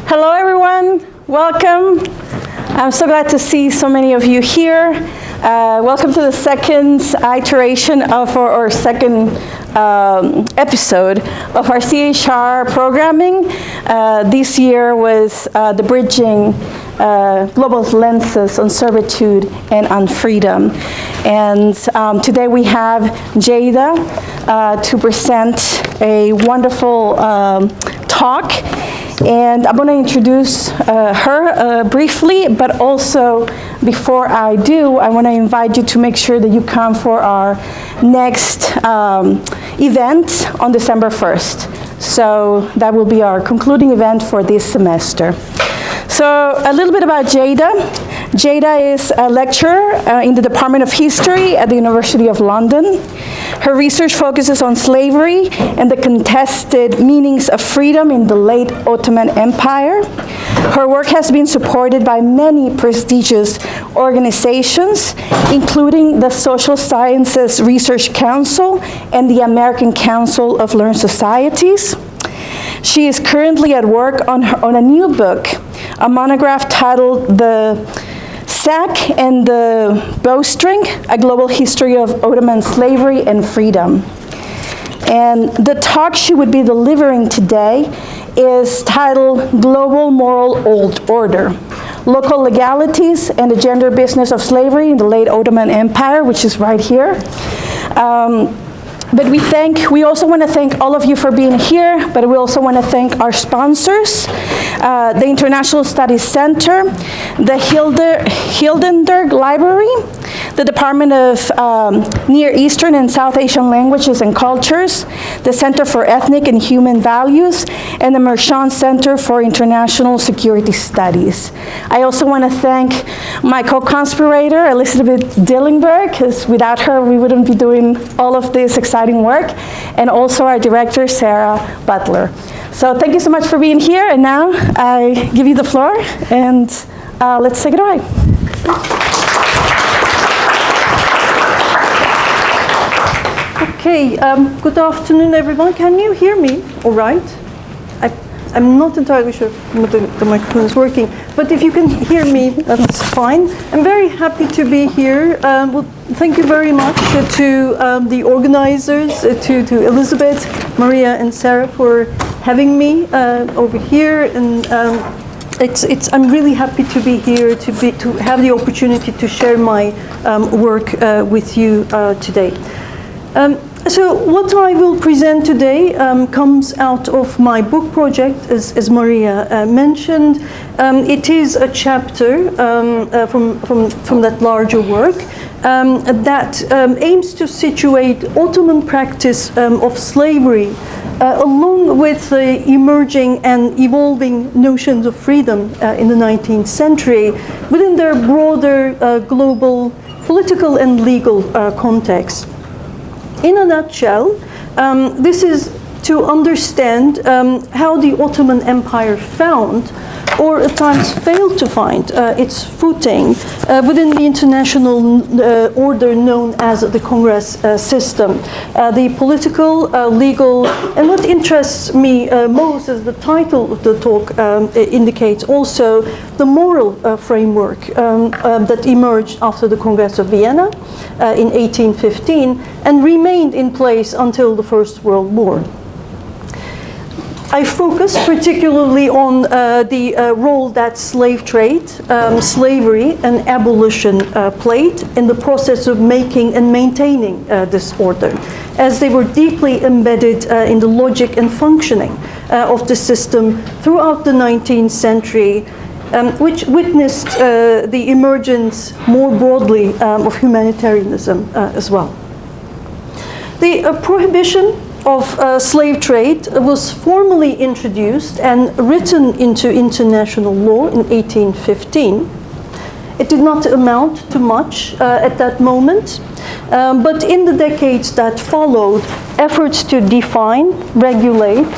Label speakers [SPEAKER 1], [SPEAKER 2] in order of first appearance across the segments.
[SPEAKER 1] Hello, everyone. Welcome. I'm so glad to see so many of you here. Welcome to the second iteration of our second episode of our CHR programming. This year was the Bridging Global Lenses on Servitude and on Freedom. And today we have Ceyda to present a wonderful talk. And I'm going to introduce her briefly, but also before I do, I want to invite you to make sure that you come for our next event on December 1st. So that will be our concluding event for this semester. So a little bit about Ceyda. Ceyda is a lecturer in the Department of History at the University of London. Her research focuses on slavery and the contested meanings of freedom in the late Ottoman Empire. Her work has been supported by many prestigious organizations, including the Social Sciences Research Council and the American Council of Learned Societies. She is currently at work on a new book, a monograph titled The Sack and the Bowstring, A Global History of Ottoman Slavery and Freedom. And the talk she would be delivering today is titled Global Moral Old Order, Local Legalities and the Gender Business of Slavery in the Late Ottoman Empire, which is right here. But we also want to thank all of you for being here, but we also want to thank our sponsors, the International Studies Center, the Hildenberg Library, the Department of Near Eastern and South Asian Languages and Cultures, the Center for Ethnic and Human Values, and the Merchant Center for International Security Studies. I also want to thank my co-conspirator, Elizabeth Dillingberg, because without her we wouldn't be doing all of this exciting work, and also our director, Sarah Butler. So thank you so much for being here, and now I give you the floor, and let's take it away.
[SPEAKER 2] Okay, good afternoon, everyone. Can you hear me all right? I'm not entirely sure if the microphone is working, but if you can hear me, that's fine. I'm very happy to be here. Well, thank you very much to the organizers, to Elizabeth, Maria, and Sarah for having me over here. And I'm really happy to be here, to have the opportunity to share my work with you today. So what I will present today comes out of my book project, as Maria mentioned. It is a chapter from that larger work that aims to situate Ottoman practice of slavery along with the emerging and evolving notions of freedom in the 19th century within their broader global political and legal context. In a nutshell, this is to understand how the Ottoman Empire found, or at times failed to find, its footing within the international order known as the Congress system. The political, legal, and what interests me most, as the title of the talk indicates, also the moral framework that emerged after the Congress of Vienna in 1815 and remained in place until the First World War. I focus particularly on the role that slave trade, slavery, and abolition played in the process of making and maintaining this order, as they were deeply embedded in the logic and functioning of the system throughout the 19th century, which witnessed the emergence more broadly of humanitarianism as well. The prohibition of slave trade was formally introduced and written into international law in 1815. It did not amount to much at that moment, but in the decades that followed, efforts to define, regulate,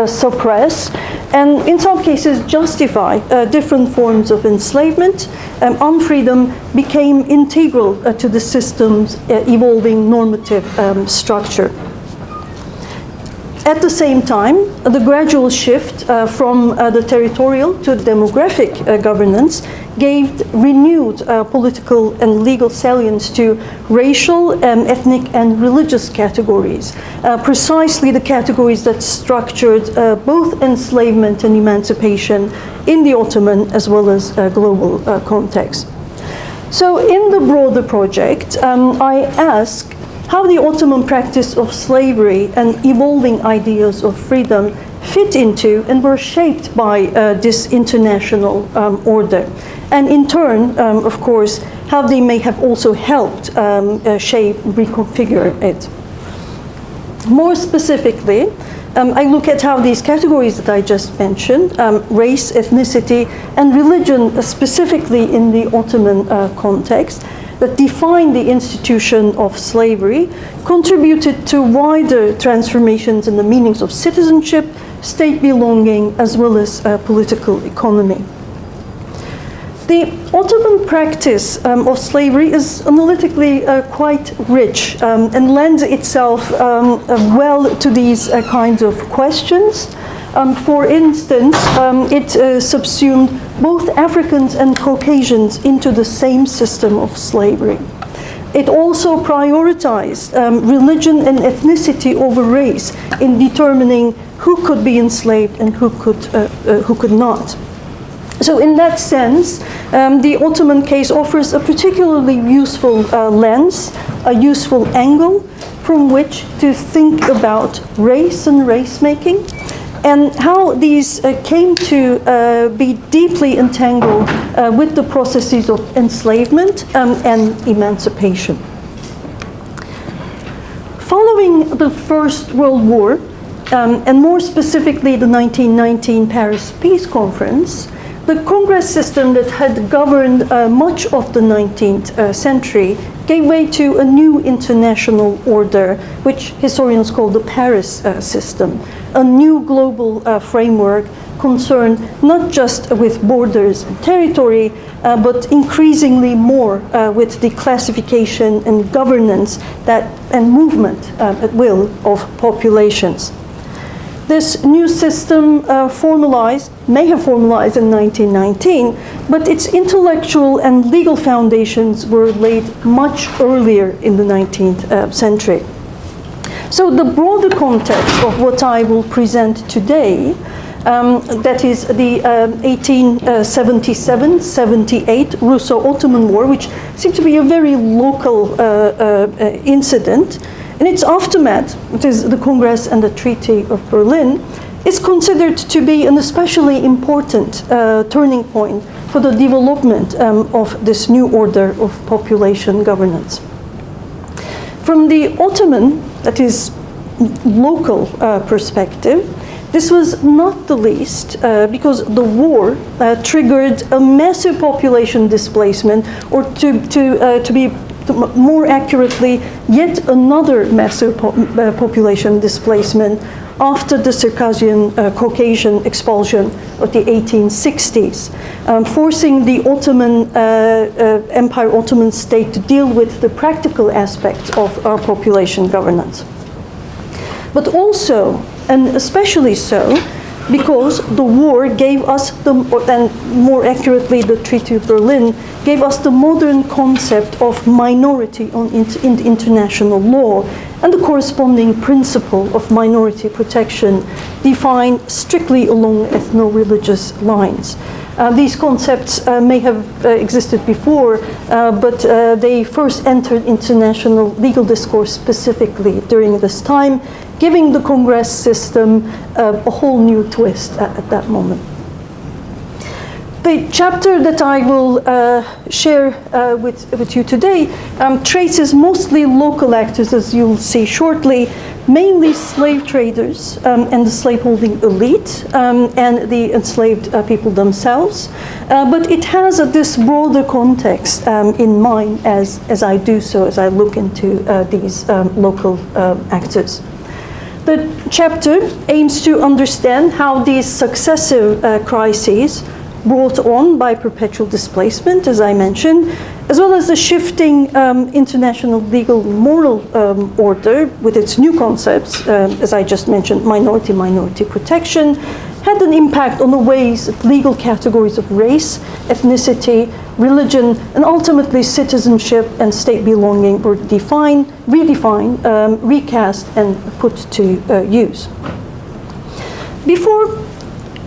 [SPEAKER 2] suppress, and in some cases justify different forms of enslavement and freedom became integral to the system's evolving normative structure. At the same time, the gradual shift from the territorial to demographic governance gave renewed political and legal salience to racial, ethnic, and religious categories, precisely the categories that structured both enslavement and emancipation in the Ottoman as well as global context. So in the broader project, I ask how the Ottoman practice of slavery and evolving ideas of freedom fit into and were shaped by this international order. And in turn, of course, how they may have also helped shape, reconfigure it. More specifically, I look at how these categories that I just mentioned, race, ethnicity, and religion, specifically in the Ottoman context, that defined the institution of slavery, contributed to wider transformations in the meanings of citizenship, state belonging, as well as political economy. The Ottoman practice of slavery is analytically quite rich and lends itself well to these kinds of questions. For instance, it subsumed both Africans and Caucasians into the same system of slavery. It also prioritized religion and ethnicity over race in determining who could be enslaved and who could not. So in that sense, the Ottoman case offers a particularly useful lens, a useful angle from which to think about race and race-making, and how these came to be deeply entangled with the processes of enslavement and emancipation. Following the First World War, and more specifically the 1919 Paris Peace Conference, the Congress system that had governed much of the 19th century gave way to a new international order, which historians call the Paris system, a new global framework concerned not just with borders and territory, but increasingly more with the classification and governance and movement at will of populations. This new system may have formalized in 1919, but its intellectual and legal foundations were laid much earlier in the 19th century. So the broader context of what I will present today, that is the 1877-78 Russo-Ottoman War, which seemed to be a very local incident, in its aftermath, which is the Congress and the Treaty of Berlin, is considered to be an especially important turning point for the development of this new order of population governance. From the Ottoman, that is local perspective, this was not the least because the war triggered a massive population displacement, or to be more accurately, yet another massive population displacement after the Circassian Caucasian expulsion of the 1860s, forcing the Ottoman Empire, Ottoman state to deal with the practical aspects of our population governance. But also, and especially so, because the war gave us and more accurately the Treaty of Berlin, gave us the modern concept of minority in international law and the corresponding principle of minority protection defined strictly along ethno-religious lines. These concepts may have existed before, but they first entered international legal discourse specifically during this time, giving the Congress system a whole new twist at that moment. The chapter that I will share with you today traces mostly local actors, as you'll see shortly, mainly slave traders and the slaveholding elite and the enslaved people themselves. But it has this broader context in mind as I do so, as I look into these local actors. The chapter aims to understand how these successive crises brought on by perpetual displacement, as I mentioned, as well as the shifting international legal moral order with its new concepts, as I just mentioned, minority protection, had an impact on the ways that legal categories of race, ethnicity, religion, and ultimately citizenship and state belonging were redefined, recast, and put to use. Before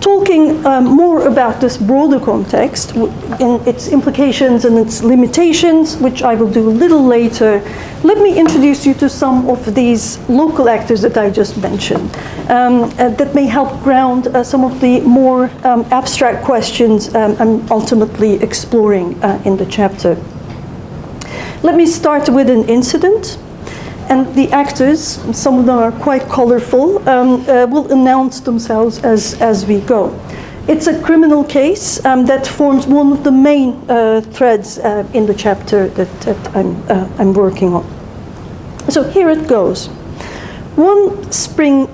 [SPEAKER 2] talking more about this broader context and its implications and its limitations, which I will do a little later, let me introduce you to some of these local actors that I just mentioned that may help ground some of the more abstract questions I'm ultimately exploring in the chapter. Let me start with an incident. And the actors, some of them are quite colorful, will announce themselves as we go. It's a criminal case that forms one of the main threads in the chapter that I'm working on. So here it goes. One spring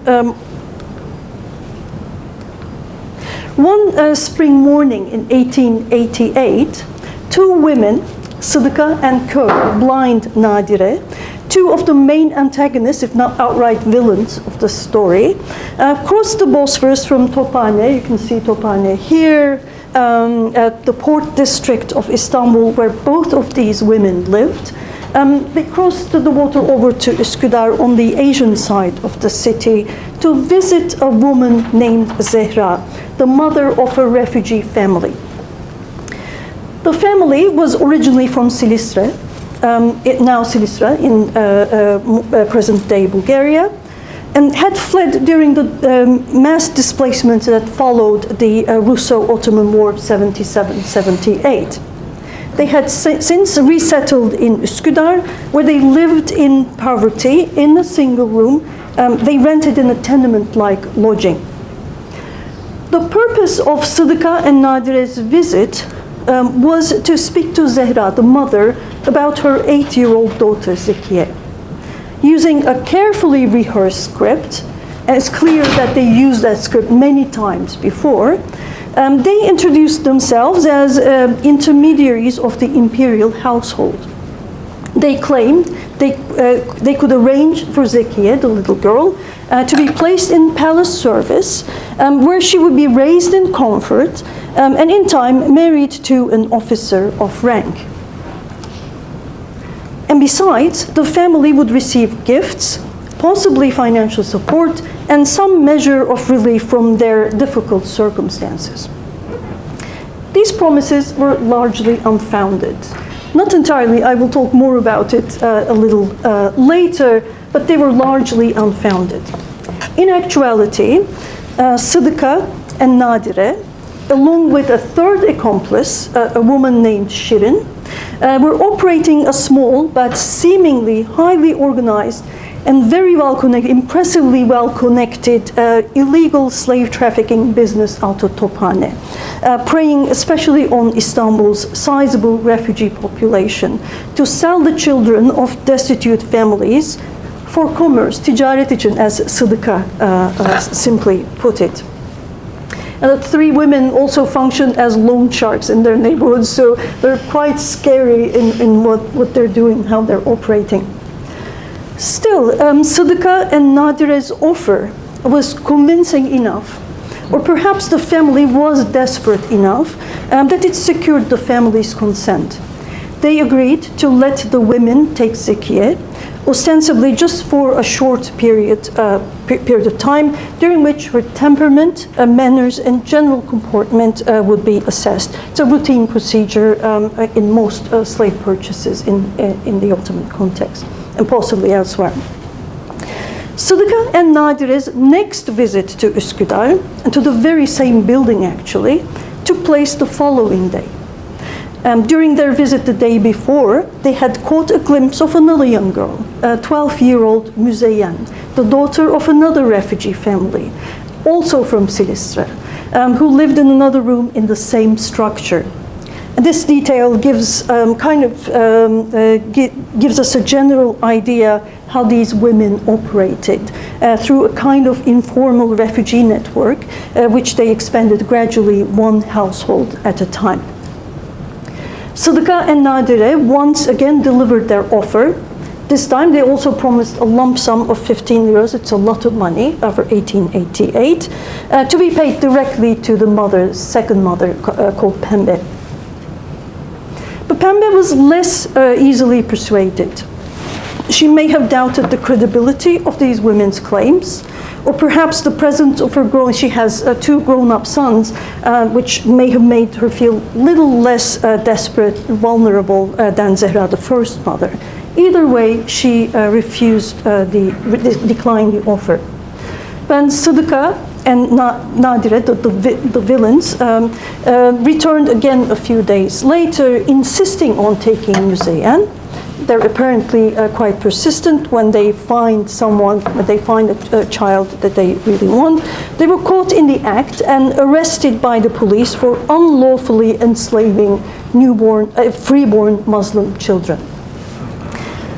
[SPEAKER 2] morning in 1888, two women, Sıdıka and Kör, blind Nadire, two of the main antagonists, if not outright villains of the story, crossed the Bosphorus from Tophane. You can see Tophane here, at the port district of Istanbul, where both of these women lived. They crossed the water over to Üsküdar on the Asian side of the city to visit a woman named Zehra, the mother of a refugee family. The family was originally from Silistre, now Silistra in present-day Bulgaria, and had fled during the mass displacement that followed the Russo-Ottoman War of 77-78. They had since resettled in Üsküdar, where they lived in poverty in a single room. They rented in a tenement-like lodging. The purpose of Sıdıka and Nadire's visit was to speak to Zehra, the mother, about her 8-year-old daughter, Zekiye. Using a carefully rehearsed script, and it's clear that they used that script many times before, they introduced themselves as intermediaries of the imperial household. They claimed they could arrange for Zekiye, the little girl, to be placed in palace service, where she would be raised in comfort, and in time married to an officer of rank. And besides, the family would receive gifts, possibly financial support, and some measure of relief from their difficult circumstances. These promises were largely unfounded. Not entirely, I will talk more about it a little later, but they were largely unfounded. In actuality, Sıdıka and Nadire, along with a third accomplice, a woman named Shirin, were operating a small but seemingly highly organized and very well connected, impressively well connected illegal slave trafficking business out of Tophane, preying especially on Istanbul's sizable refugee population to sell the children of destitute families for commerce, ticaret için, as Sıdıka simply put it. And the three women also functioned as loan sharks in their neighborhoods, so they're quite scary in what they're doing, how they're operating. Still, Sıdıka and Nadire's offer was convincing enough, or perhaps the family was desperate enough, that it secured the family's consent. They agreed to let the women take Zekiye, ostensibly just for a short period of time, during which her temperament, manners, and general comportment would be assessed. It's a routine procedure in most slave purchases in the Ottoman context, and possibly elsewhere. Sıdıka and Nadire's next visit to Üsküdar, and to the very same building actually, took place the following day. During their visit the day before, they had caught a glimpse of another young girl, a 12-year-old Müzeyyen, the daughter of another refugee family, also from Silistre, who lived in another room in the same structure. This detail gives gives us a general idea how these women operated through a kind of informal refugee network, which they expanded gradually, one household at a time. Sıdıka and Nadire once again delivered their offer. This time they also promised a lump sum of 15 euros, it's a lot of money, for 1888, to be paid directly to the mother, second mother, called Pembe. But Pembe was less easily persuaded. She may have doubted the credibility of these women's claims, or perhaps the presence of her she has two grown-up sons, which may have made her feel little less desperate and vulnerable than Zehra, the first mother. Either way, she declined the offer. When Sıdıka and Nadire, the villains, returned again a few days later, insisting on taking Müzeyyen. They're apparently quite persistent when they find a child that they really want. They were caught in the act and arrested by the police for unlawfully enslaving freeborn Muslim children.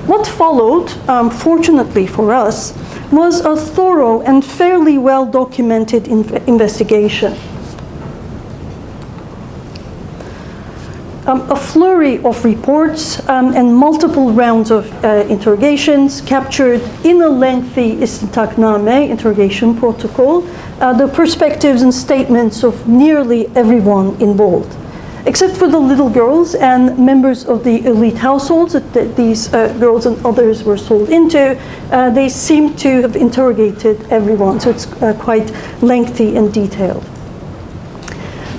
[SPEAKER 2] What followed, fortunately for us, was a thorough and fairly well-documented investigation. A flurry of reports and multiple rounds of interrogations captured in a lengthy istintakname, interrogation protocol, the perspectives and statements of nearly everyone involved. Except for the little girls and members of the elite households that these girls and others were sold into, they seem to have interrogated everyone, so it's quite lengthy and detailed.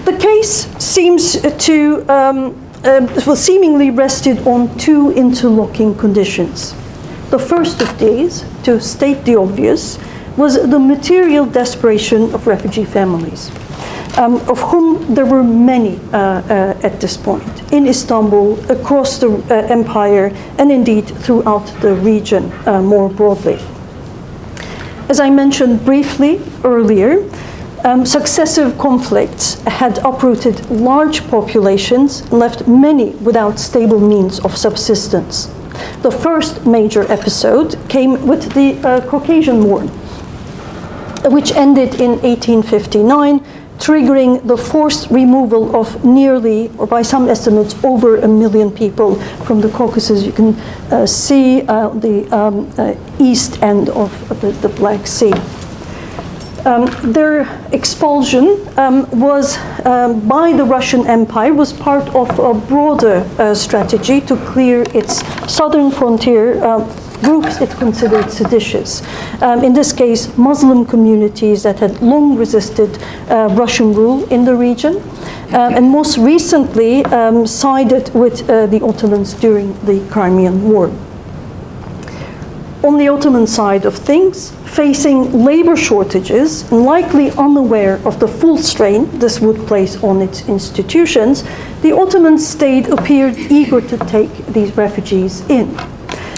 [SPEAKER 2] The case seems to seemingly rested on two interlocking conditions. The first of these, to state the obvious, was the material desperation of refugee families, of whom there were many at this point, in Istanbul, across the empire, and indeed throughout the region more broadly. As I mentioned briefly earlier, successive conflicts had uprooted large populations and left many without stable means of subsistence. The first major episode came with the Caucasian War, which ended in 1859, triggering the forced removal of nearly, or by some estimates, over 1 million people from the Caucasus. You can see the east end of the Black Sea. Their expulsion was by the Russian Empire was part of a broader strategy to clear its southern frontier groups it considered seditious. In this case, Muslim communities that had long resisted Russian rule in the region, and most recently sided with the Ottomans during the Crimean War. On the Ottoman side of things, facing labor shortages and likely unaware of the full strain this would place on its institutions, the Ottoman state appeared eager to take these refugees in.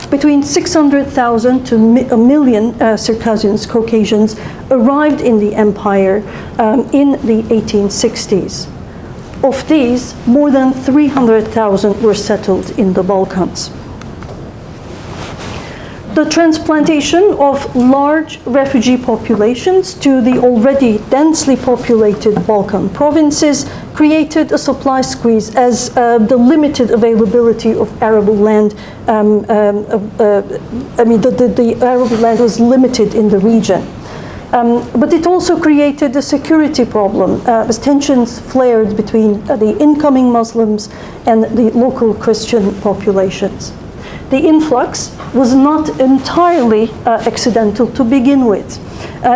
[SPEAKER 2] Between 600,000 to 1 million Circassians, Caucasians, arrived in the empire in the 1860s. Of these, more than 300,000 were settled in the Balkans. The transplantation of large refugee populations to the already densely populated Balkan provinces created a supply squeeze as the limited availability of arable land, the arable land was limited in the region. But it also created a security problem as tensions flared between the incoming Muslims and the local Christian populations. The influx was not entirely accidental to begin with.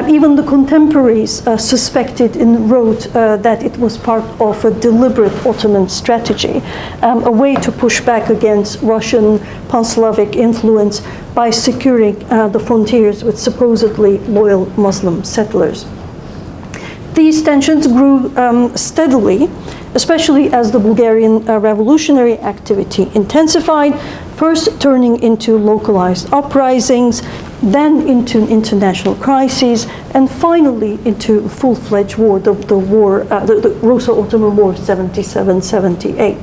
[SPEAKER 2] Even the contemporaries suspected and wrote that it was part of a deliberate Ottoman strategy, a way to push back against Russian pan-Slavic influence by securing the frontiers with supposedly loyal Muslim settlers. These tensions grew steadily, especially as the Bulgarian revolutionary activity intensified, first turning into localized uprisings, then into international crises, and finally into a full-fledged war, the Russo-Ottoman War 77-78.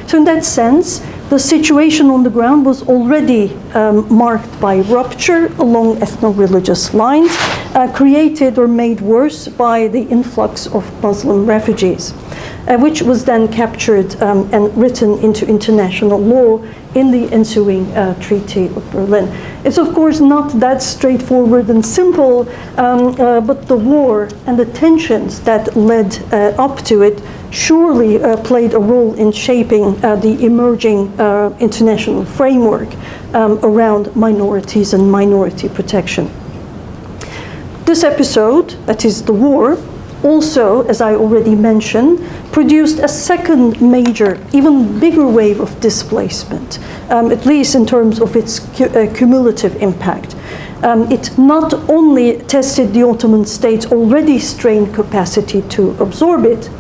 [SPEAKER 2] So in that sense, the situation on the ground was already marked by rupture along ethno-religious lines, created or made worse by the influx of Muslim refugees, which was then captured and written into international law in the ensuing Treaty of Berlin. It's of course not that straightforward and simple, but the war and the tensions that led up to it surely played a role in shaping the emerging international framework around minorities and minority protection. This episode, that is the war, also, as I already mentioned, produced a second major, even bigger wave of displacement, at least in terms of its cumulative impact. It not only tested the Ottoman state's already strained capacity to absorb it,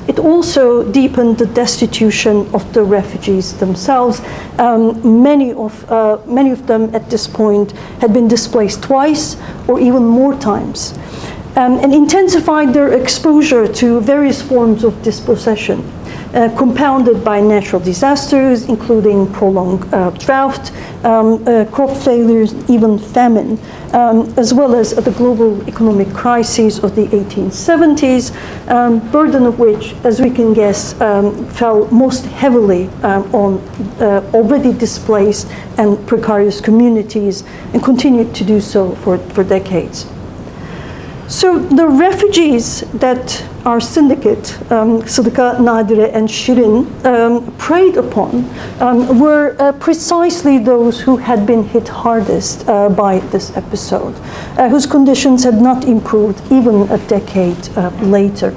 [SPEAKER 2] it also deepened the destitution of the refugees themselves. Many of them at this point had been displaced twice or even more times, and intensified their exposure to various forms of dispossession, compounded by natural disasters, including prolonged drought, crop failures, even famine, as well as the global economic crises of the 1870s, burden of which, as we can guess, fell most heavily on already displaced and precarious communities, and continued to do so for decades. So the refugees that our syndicate, Sıdıka, Nadire, and Shirin, preyed upon were precisely those who had been hit hardest by this episode, whose conditions had not improved even a decade later.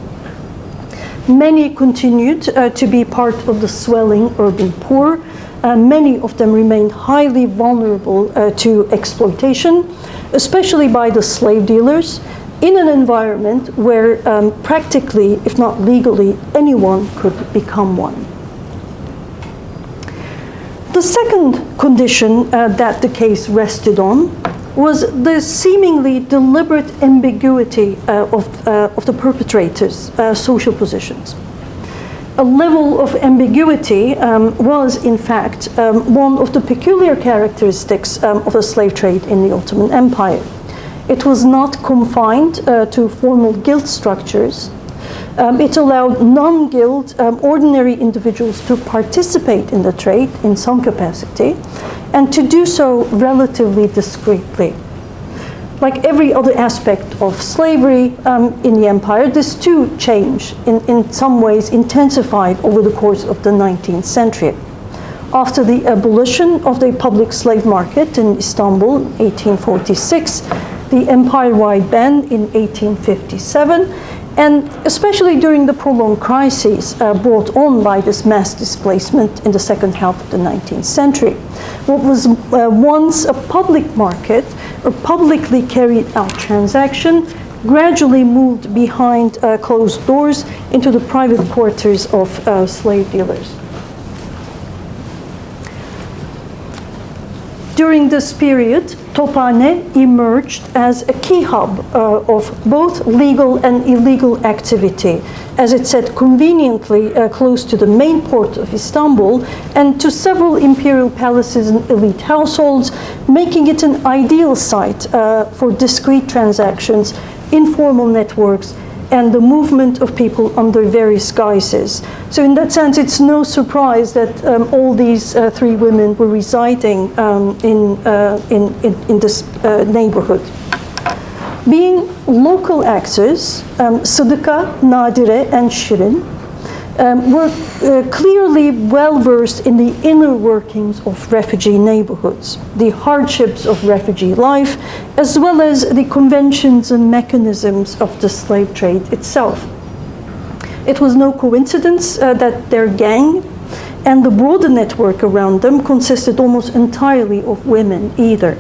[SPEAKER 2] Many continued to be part of the swelling urban poor. Many of them remained highly vulnerable to exploitation, especially by the slave dealers, in an environment where practically, if not legally, anyone could become one. The second condition that the case rested on was the seemingly deliberate ambiguity of the perpetrators' social positions. A level of ambiguity was, in fact, one of the peculiar characteristics of the slave trade in the Ottoman Empire. It was not confined to formal guild structures. It allowed non-guild, ordinary individuals to participate in the trade in some capacity, and to do so relatively discreetly. Like every other aspect of slavery in the empire, this too changed, in some ways intensified over the course of the 19th century. After the abolition of the public slave market in Istanbul in 1846, the empire-wide ban in 1857, and especially during the prolonged crises brought on by this mass displacement in the second half of the 19th century. What was once a public market or publicly carried out transaction gradually moved behind closed doors into the private quarters of slave dealers. During this period, Tophane emerged as a key hub of both legal and illegal activity, as it sat conveniently close to the main port of Istanbul and to several imperial palaces and elite households, making it an ideal site for discrete transactions, informal networks, and the movement of people under various guises. So in that sense, it's no surprise that all these three women were residing in this neighborhood. Being local actors, Sıdıka, Nadire, and Shirin were clearly well-versed in the inner workings of refugee neighborhoods, the hardships of refugee life, as well as the conventions and mechanisms of the slave trade itself. It was no coincidence that their gang and the broader network around them consisted almost entirely of women either.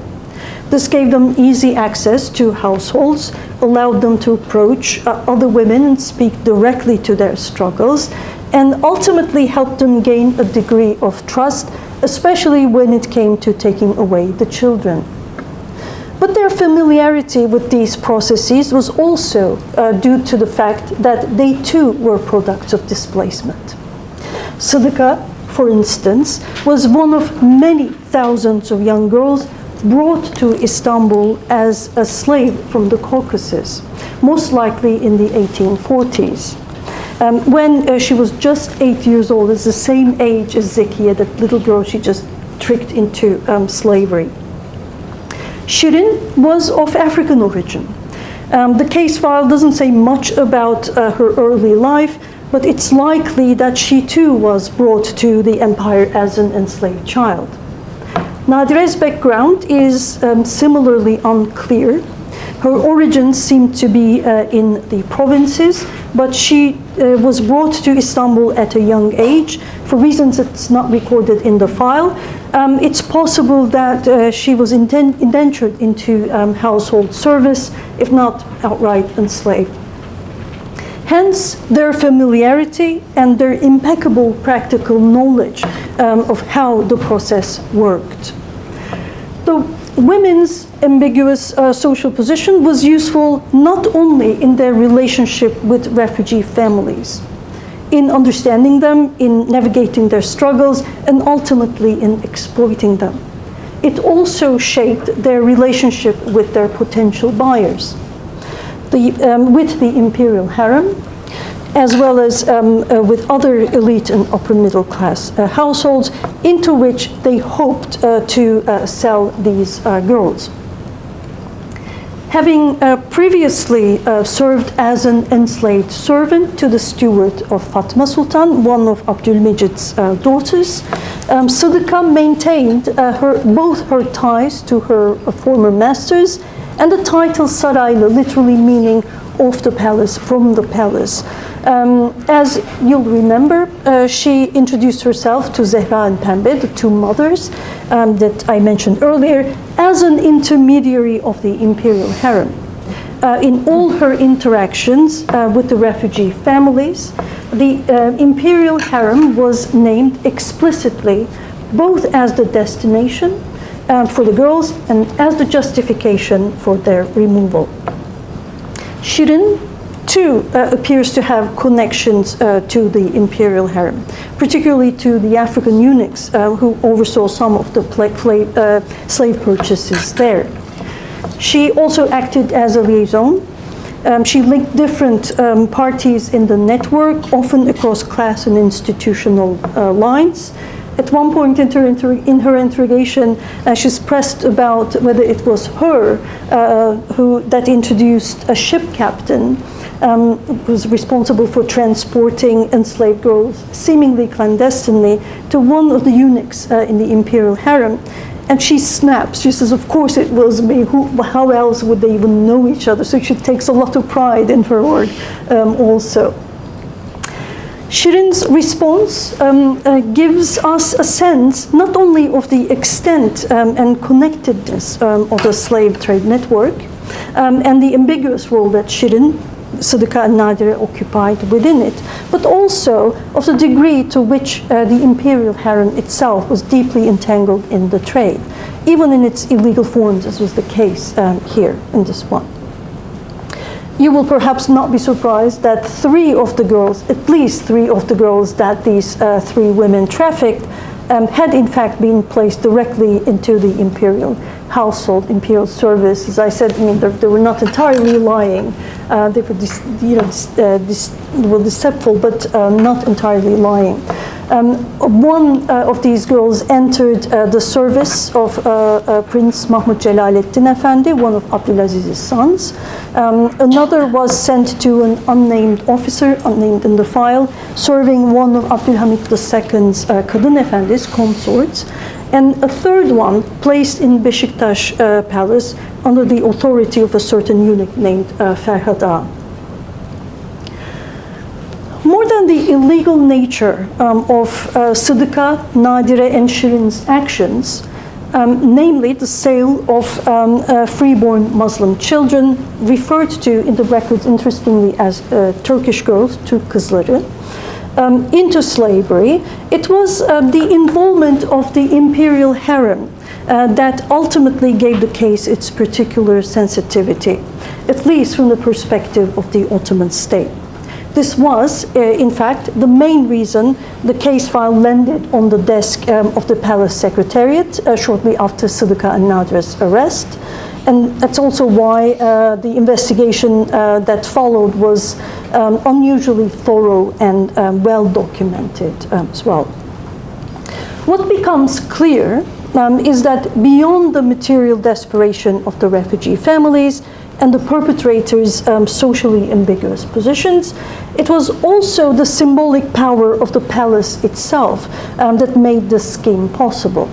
[SPEAKER 2] This gave them easy access to households, allowed them to approach other women and speak directly to their struggles, and ultimately helped them gain a degree of trust, especially when it came to taking away the children. But their familiarity with these processes was also due to the fact that they too were products of displacement. Sıdıka for instance, was one of many thousands of young girls brought to Istanbul as a slave from the Caucasus, most likely in the 1840s. When she was just 8 years old, it's the same age as Zekiye, that little girl she just tricked into slavery. Shirin was of African origin. The case file doesn't say much about her early life, but it's likely that she too was brought to the empire as an enslaved child. Nadire's background is similarly unclear. Her origins seem to be in the provinces, but she was brought to Istanbul at a young age for reasons that's not recorded in the file. It's possible that she was indentured into household service, if not outright enslaved. Hence, their familiarity and their impeccable practical knowledge of how the process worked. The women's ambiguous social position was useful not only in their relationship with refugee families, in understanding them, in navigating their struggles, and ultimately in exploiting them. It also shaped their relationship with their potential buyers, with the imperial harem, as well as with other elite and upper middle class households into which they hoped to sell these girls. Having previously served as an enslaved servant to the steward of Fatma Sultan, one of Abdülmecit's daughters, Sıdıka maintained both her ties to her former masters and the title Saraylı, literally meaning of the palace, from the palace. As you'll remember, she introduced herself to Zehra and Pembe, the two mothers that I mentioned earlier, as an intermediary of the imperial harem. In all her interactions with the refugee families, the imperial harem was named explicitly both as the destination for the girls and as the justification for their removal. Shirin, too, appears to have connections to the imperial harem, particularly to the African eunuchs who oversaw some of the slave purchases there. She also acted as a liaison. She linked different parties in the network, often across class and institutional lines. At one point in her interrogation, she's pressed about whether it was her that introduced a ship captain who was responsible for transporting enslaved girls, seemingly clandestinely, to one of the eunuchs in the imperial harem. And she snaps. She says, of course it was me. How else would they even know each other? So she takes a lot of pride in her work also. Shirin's response gives us a sense not only of the extent and connectedness of the slave trade network and the ambiguous role that Shirin, Sıdıka and Nadire occupied within it, but also of the degree to which the imperial harem itself was deeply entangled in the trade, even in its illegal forms, as was the case here in this one. You will perhaps not be surprised that at least three of the girls that these three women trafficked had in fact been placed directly into the imperial household, imperial service. As I said, they were not entirely lying. They were deceptive, but not entirely lying. One of these girls entered the service of Prince Mahmud Celaleddin Efendi, one of Abdülaziz's sons. Another was sent to an unnamed officer, unnamed in the file, serving one of Abdülhamit II's Kadın Efendi's consorts. And a third one placed in Beşiktaş Palace under the authority of a certain eunuch named Ferhat Ağa. More than the illegal nature of Sıdıka, Nadire, and Shirin's actions, namely the sale of freeborn Muslim children, referred to in the records interestingly as Turkish girls, Türk kızları, into slavery, it was the involvement of the imperial harem that ultimately gave the case its particular sensitivity, at least from the perspective of the Ottoman state. This was, in fact, the main reason the case file landed on the desk of the palace secretariat shortly after Sıdıka and Nadire's arrest. And that's also why the investigation that followed was unusually thorough and well documented as well. What becomes clear is that beyond the material desperation of the refugee families and the perpetrators' socially ambiguous positions, it was also the symbolic power of the palace itself that made this scheme possible.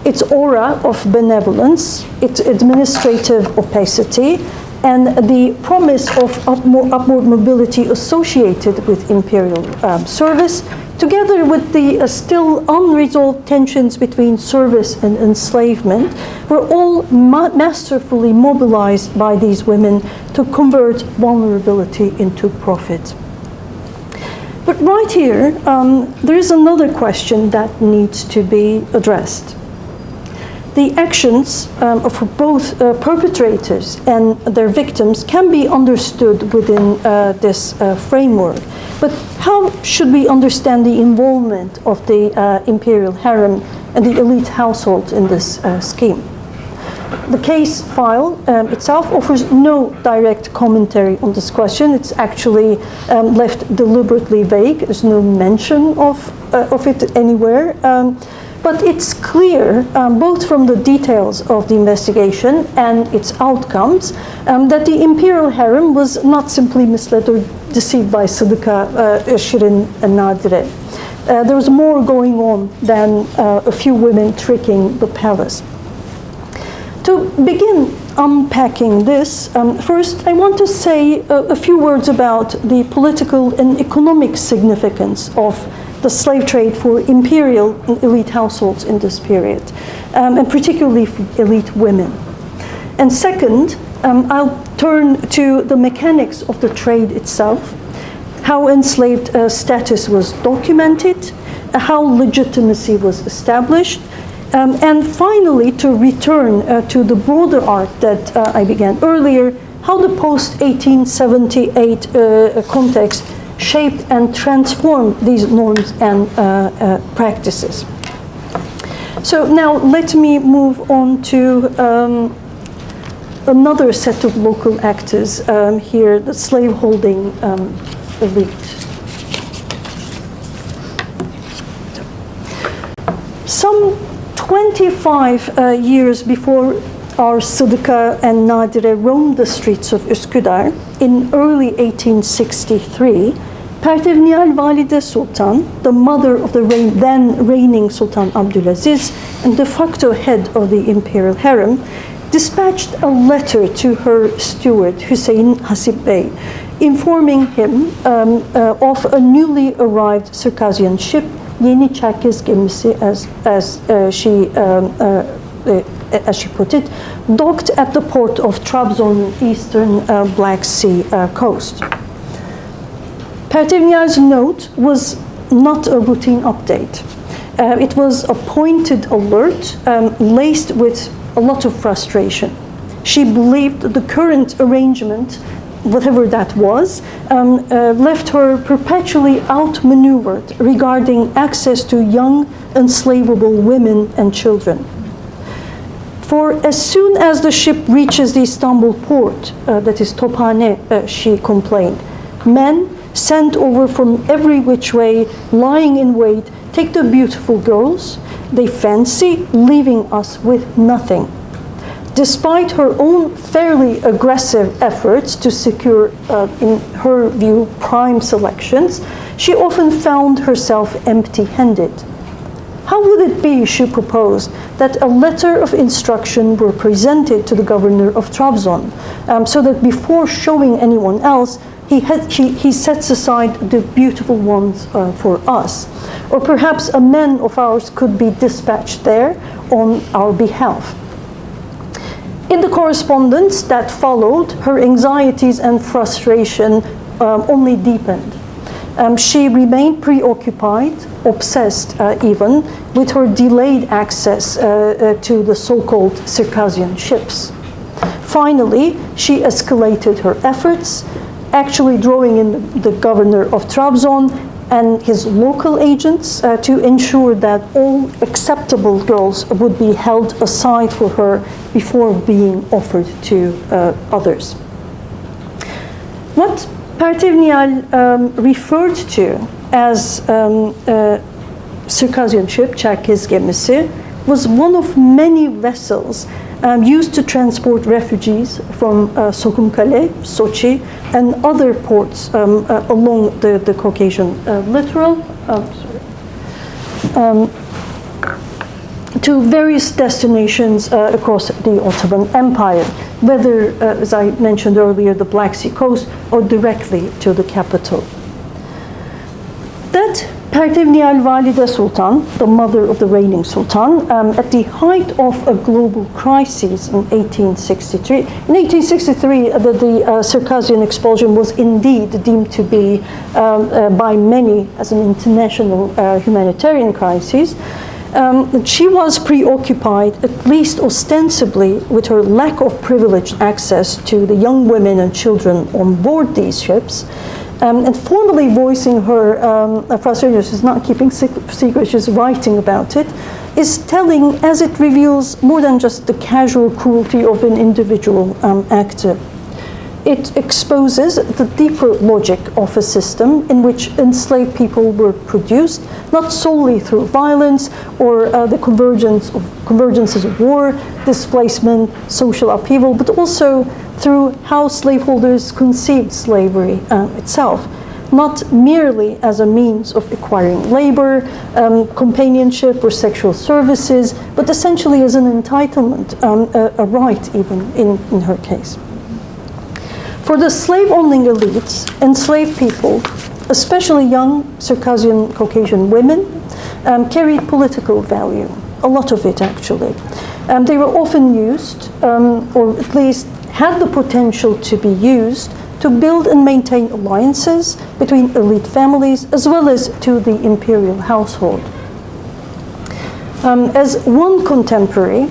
[SPEAKER 2] Its aura of benevolence, its administrative opacity, and the promise of upward mobility associated with imperial service, together with the still unresolved tensions between service and enslavement, were all masterfully mobilized by these women to convert vulnerability into profit. But right here, there is another question that needs to be addressed. The actions of both perpetrators and their victims can be understood within this framework. But how should we understand the involvement of the imperial harem and the elite household in this scheme? The case file itself offers no direct commentary on this question. It's actually left deliberately vague. There's no mention of it anywhere. But it's clear, both from the details of the investigation and its outcomes, that the imperial harem was not simply misled or deceived by Sıdıka, Shirin, and Nadire. There was more going on than a few women tricking the palace. To begin unpacking this, first I want to say a few words about the political and economic significance of the slave trade for imperial and elite households in this period, and particularly for elite women. And second, I'll turn to the mechanics of the trade itself, how enslaved status was documented, how legitimacy was established, and finally to return to the broader arc that I began earlier, how the post-1878 context shaped and transformed these norms and practices. So now let me move on to another set of local actors here, the slaveholding elite. Some 25 years before our Sıdıka and Nadire roamed the streets of Üsküdar, in early 1863, Pertevniyal Valide Sultan, the mother of the then reigning Sultan Abdülaziz and de facto head of the imperial harem, dispatched a letter to her steward, Hüseyin Hasip Bey, informing him of a newly arrived Circassian ship, Yeni Çerkez Gemisi, as she put it, docked at the port of Trabzon, eastern Black Sea coast. Pertevniyal's note was not a routine update. It was a pointed alert laced with a lot of frustration. She believed the current arrangement, whatever that was, left her perpetually outmaneuvered regarding access to young, enslavable women and children. For as soon as the ship reaches the Istanbul port, that is Tophane, she complained, men sent over from every which way, lying in wait, take the beautiful girls they fancy, leaving us with nothing. Despite her own fairly aggressive efforts to secure, in her view, prime selections, she often found herself empty-handed. How would it be, she proposed, that a letter of instruction were presented to the governor of Trabzon, so that before showing anyone else, he sets aside the beautiful ones for us. Or perhaps a man of ours could be dispatched there on our behalf. In the correspondence that followed, her anxieties and frustration only deepened. She remained preoccupied, obsessed even, with her delayed access to the so-called Circassian ships. Finally, she escalated her efforts, actually drawing in the governor of Trabzon and his local agents to ensure that all acceptable girls would be held aside for her before being offered to others. What Pertevniyal referred to as Circassian ship, Çerkez gemisi, was one of many vessels used to transport refugees from Sokumkale, Sochi, and other ports along the Caucasian littoral to various destinations across the Ottoman Empire, whether, as I mentioned earlier, the Black Sea coast or directly to the capital. That Pertevniyal Valide Sultan, the mother of the reigning sultan, at the height of a global crisis in 1863. In 1863, the Circassian expulsion was indeed deemed to be, by many, as an international humanitarian crisis. She was preoccupied, at least ostensibly, with her lack of privileged access to the young women and children on board these ships. And formally voicing her frustration, she's not keeping secret, she's writing about it, is telling as it reveals more than just the casual cruelty of an individual actor. It exposes the deeper logic of a system in which enslaved people were produced, not solely through violence or the convergences of war, displacement, social upheaval, but also through how slaveholders conceived slavery itself, not merely as a means of acquiring labor, companionship, or sexual services, but essentially as an entitlement, a right even in her case. For the slave-owning elites, enslaved people, especially young Circassian Caucasian women, carried political value, a lot of it actually. They were often used, or at least had the potential to be used, to build and maintain alliances between elite families as well as to the imperial household. As one contemporary,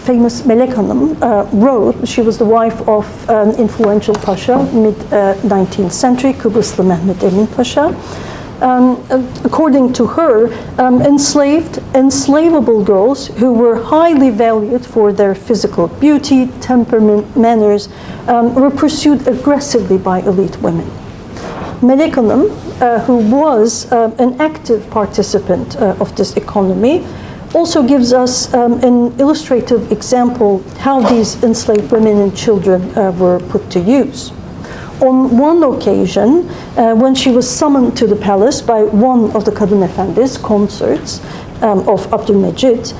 [SPEAKER 2] famous Melek Hanım, wrote, she was the wife of an influential pasha, mid-19th century, Kıbrıslı Mehmet Emin Pasha. According to her, enslavable girls who were highly valued for their physical beauty, temperament, manners, were pursued aggressively by elite women. Melek Hanım, who was an active participant of this economy, also gives us an illustrative example how these enslaved women and children were put to use. On one occasion, when she was summoned to the palace by one of the Kadın Efendi's consorts of Abdülmecit,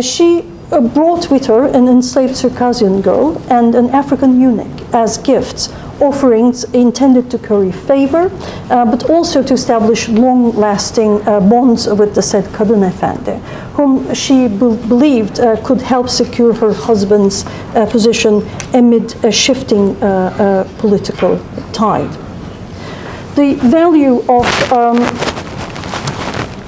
[SPEAKER 2] she brought with her an enslaved Circassian girl and an African eunuch as gifts, offerings intended to curry favor, but also to establish long-lasting bonds with the said Kadın Efendi, whom she believed could help secure her husband's position amid a shifting political tide. The value of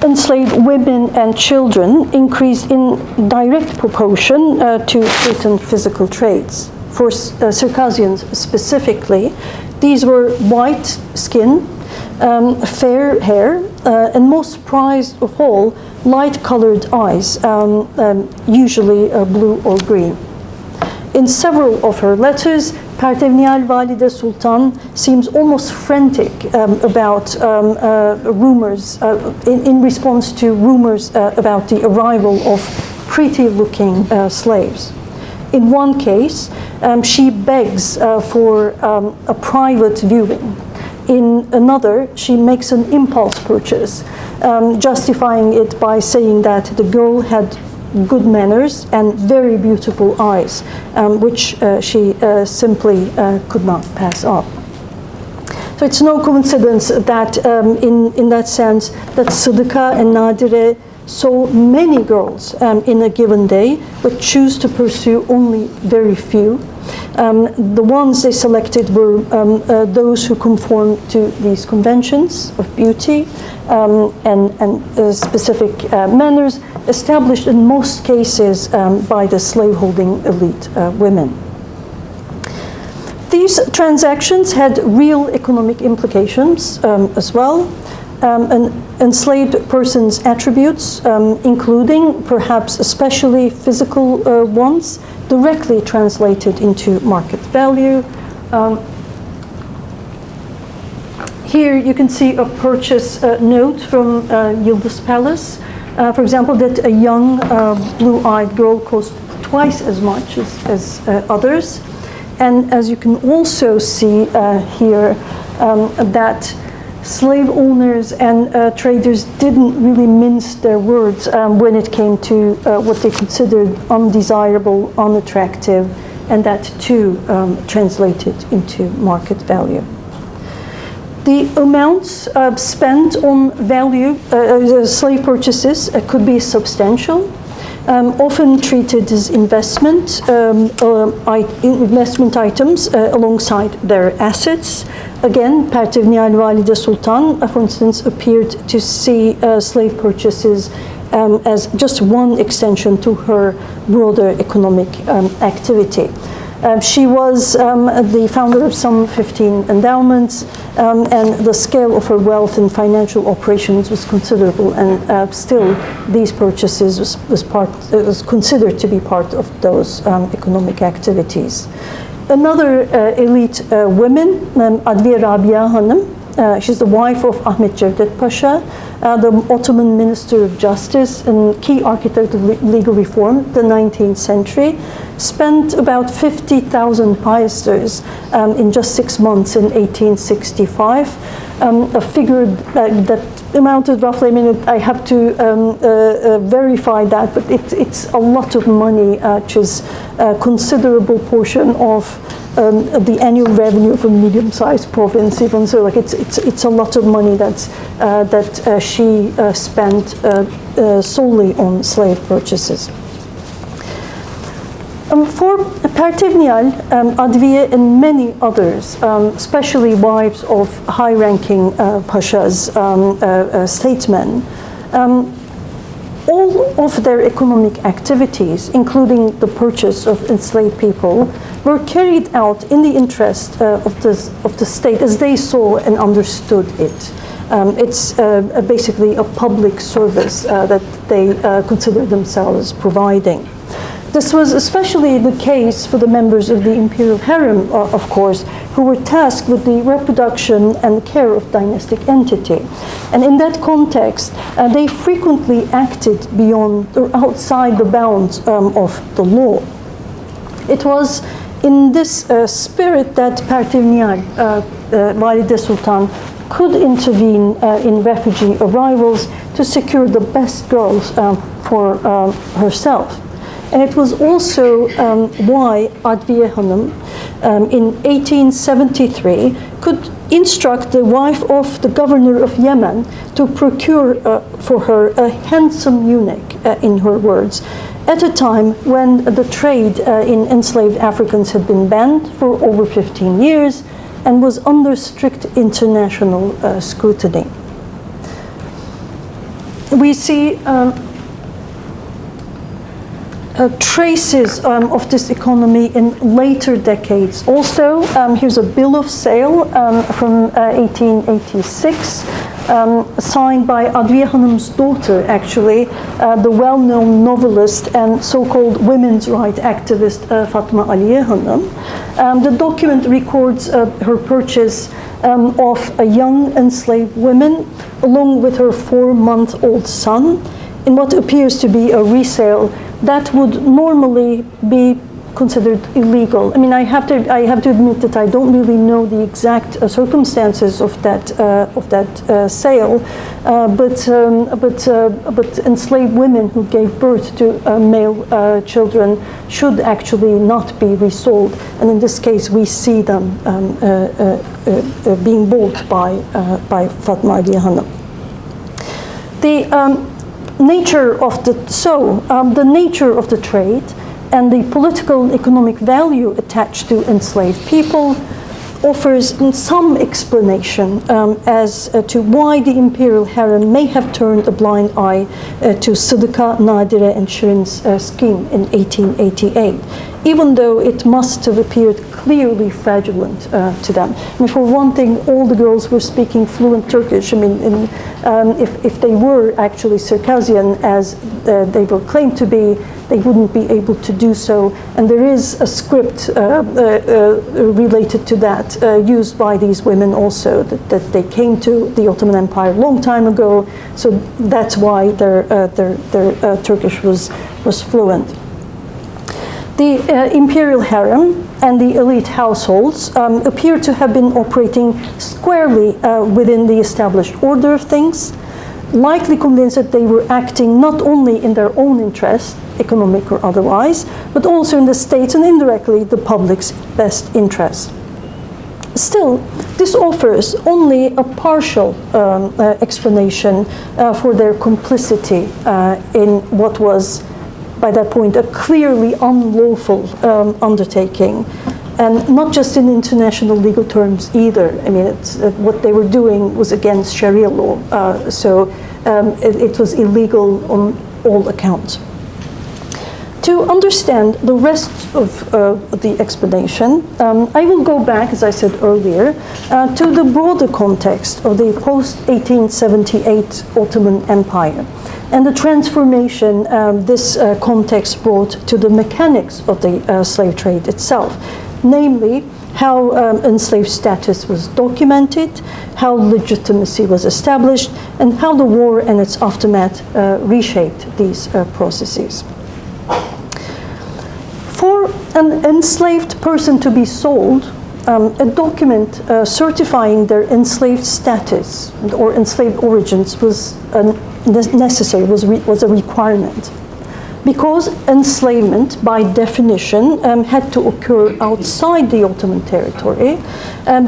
[SPEAKER 2] enslaved women and children increased in direct proportion to certain physical traits. For Circassians specifically, these were white skin, fair hair, and most prized of all, light-colored eyes, usually blue or green. In several of her letters, Pertevniyal Valide Sultan seems almost frantic about rumors, in response to rumors about the arrival of pretty-looking slaves. In one case, she begs for a private viewing. In another, she makes an impulse purchase, justifying it by saying that the girl had good manners and very beautiful eyes, which she simply could not pass up. So it's no coincidence that in that sense, that Sıdıka and Nadire saw many girls in a given day, but choose to pursue only very few. The ones they selected were those who conformed to these conventions of beauty and specific manners established in most cases by the slaveholding elite women. These transactions had real economic implications as well. An enslaved person's attributes, including perhaps especially physical ones, directly translated into market value. Here you can see a purchase note from Yıldız Palace. For example, that a young blue-eyed girl cost twice as much as others. And as you can also see here, that slave owners and traders didn't really mince their words when it came to what they considered undesirable, unattractive, and that too translated into market value. The amounts spent on value, slave purchases could be substantial, often treated as investment items alongside their assets. Again, Pertevniyal Valide Sultan, for instance, appeared to see slave purchases as just one extension to her broader economic activity. She was the founder of some 15 endowments, and the scale of her wealth and financial operations was considerable, and still these purchases was considered to be part of those economic activities. Another elite woman, Adviye Rabia Hanım, she's the wife of Ahmet Cevdet Pasha, the Ottoman Minister of Justice and key architect of legal reform, the 19th century, spent about 50,000 piasters in just 6 months in 1865, a figure that amounted roughly, I mean, I have to verify that, but it's a lot of money, which is a considerable portion of the annual revenue of a medium-sized province, even so. Like it's a lot of money that she spent solely on slave purchases. For Pertevniyal, Adviye, and many others, especially wives of high-ranking pashas, statesmen, all of their economic activities, including the purchase of enslaved people, were carried out in the interest of the state as they saw and understood it. It's basically a public service that they consider themselves providing. This was especially the case for the members of the imperial harem, of course, who were tasked with the reproduction and care of dynastic entity. And in that context, they frequently acted beyond or outside the bounds of the law. It was in this spirit that Pertevniyal, Valide Sultan, could intervene in refugee arrivals to secure the best girls for herself. And it was also why Adviye Hanım in 1873 could instruct the wife of the governor of Yemen to procure for her a handsome eunuch, in her words, at a time when the trade in enslaved Africans had been banned for over 15 years and was under strict international scrutiny. We see traces of this economy in later decades. Also, here's a bill of sale from 1886, signed by Adviye Hanım's daughter, actually, the well-known novelist and so-called women's rights activist Fatma Aliye Hanım. The document records her purchase of a young enslaved woman along with her 4-month-old son in what appears to be a resale that would normally be considered illegal. I mean, I have to admit that I don't really know the exact circumstances of that sale, but enslaved women who gave birth to male children should actually not be resold, and in this case, we see them being bought by Fatma Aliye Hanım. The nature of the nature of the trade and the political and economic value attached to enslaved people offers some explanation as to why the imperial harem may have turned a blind eye to Sıdıka, Nadire, and Şirin's scheme in 1888. even though it must have appeared clearly fraudulent to them. I mean, for one thing, all the girls were speaking fluent Turkish. I mean, if they were actually Circassian, as they were claimed to be, they wouldn't be able to do so. And there is a script related to that used by these women also, that they came to the Ottoman Empire a long time ago. So that's why their Turkish was fluent. The imperial harem and the elite households appear to have been operating squarely within the established order of things, likely convinced that they were acting not only in their own interest, economic or otherwise, but also in the state's and indirectly the public's best interest. Still, this offers only a partial explanation for their complicity in what was, by that point, a clearly unlawful undertaking, and not just in international legal terms either. I mean, what they were doing was against Sharia law, so it was illegal on all accounts. To understand the rest of the explanation, I will go back, as I said earlier, to the broader context of the post-1878 Ottoman Empire and the transformation this context brought to the mechanics of the slave trade itself, namely how enslaved status was documented, how legitimacy was established, and how the war and its aftermath reshaped these processes. For an enslaved person to be sold, a document certifying their enslaved status or enslaved origins was necessary, was a requirement. Because enslavement, by definition, had to occur outside the Ottoman territory,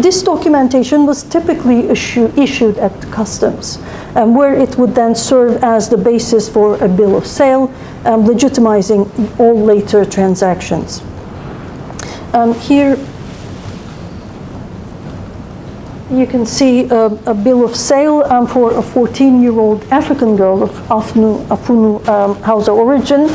[SPEAKER 2] this documentation was typically issued at customs, where it would then serve as the basis for a bill of sale, legitimizing all later transactions. Here you can see a bill of sale for a 14-year-old African girl of Afunu Hausa origin,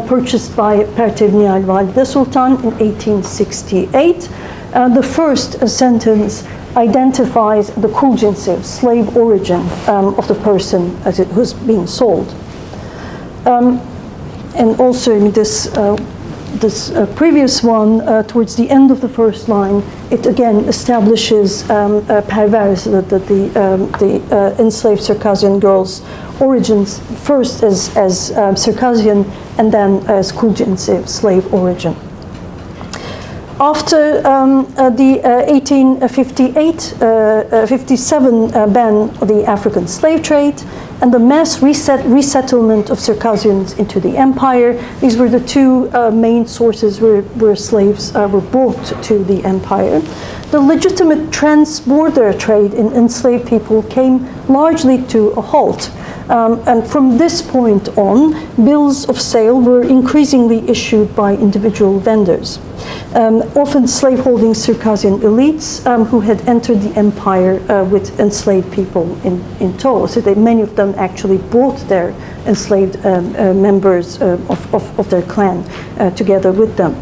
[SPEAKER 2] purchased by Pertevniyal Valide Sultan in 1868. The first sentence identifies the Kulcinsiv, slave origin of the person as it was being sold. And also in this previous one, towards the end of the first line, it again establishes pervers, the enslaved Circassian girls' origins, first as Circassian and then as Kulcinsiv, slave origin. After the 1858-57 ban of the African slave trade and the mass resettlement of Circassians into the empire, these were the two main sources where slaves were brought to the empire. The legitimate trans-border trade in enslaved people came largely to a halt. And from this point on, bills of sale were increasingly issued by individual vendors. Often slaveholding Circassian elites who had entered the empire with enslaved people in tow. So many of them actually brought their enslaved members of their clan together with them.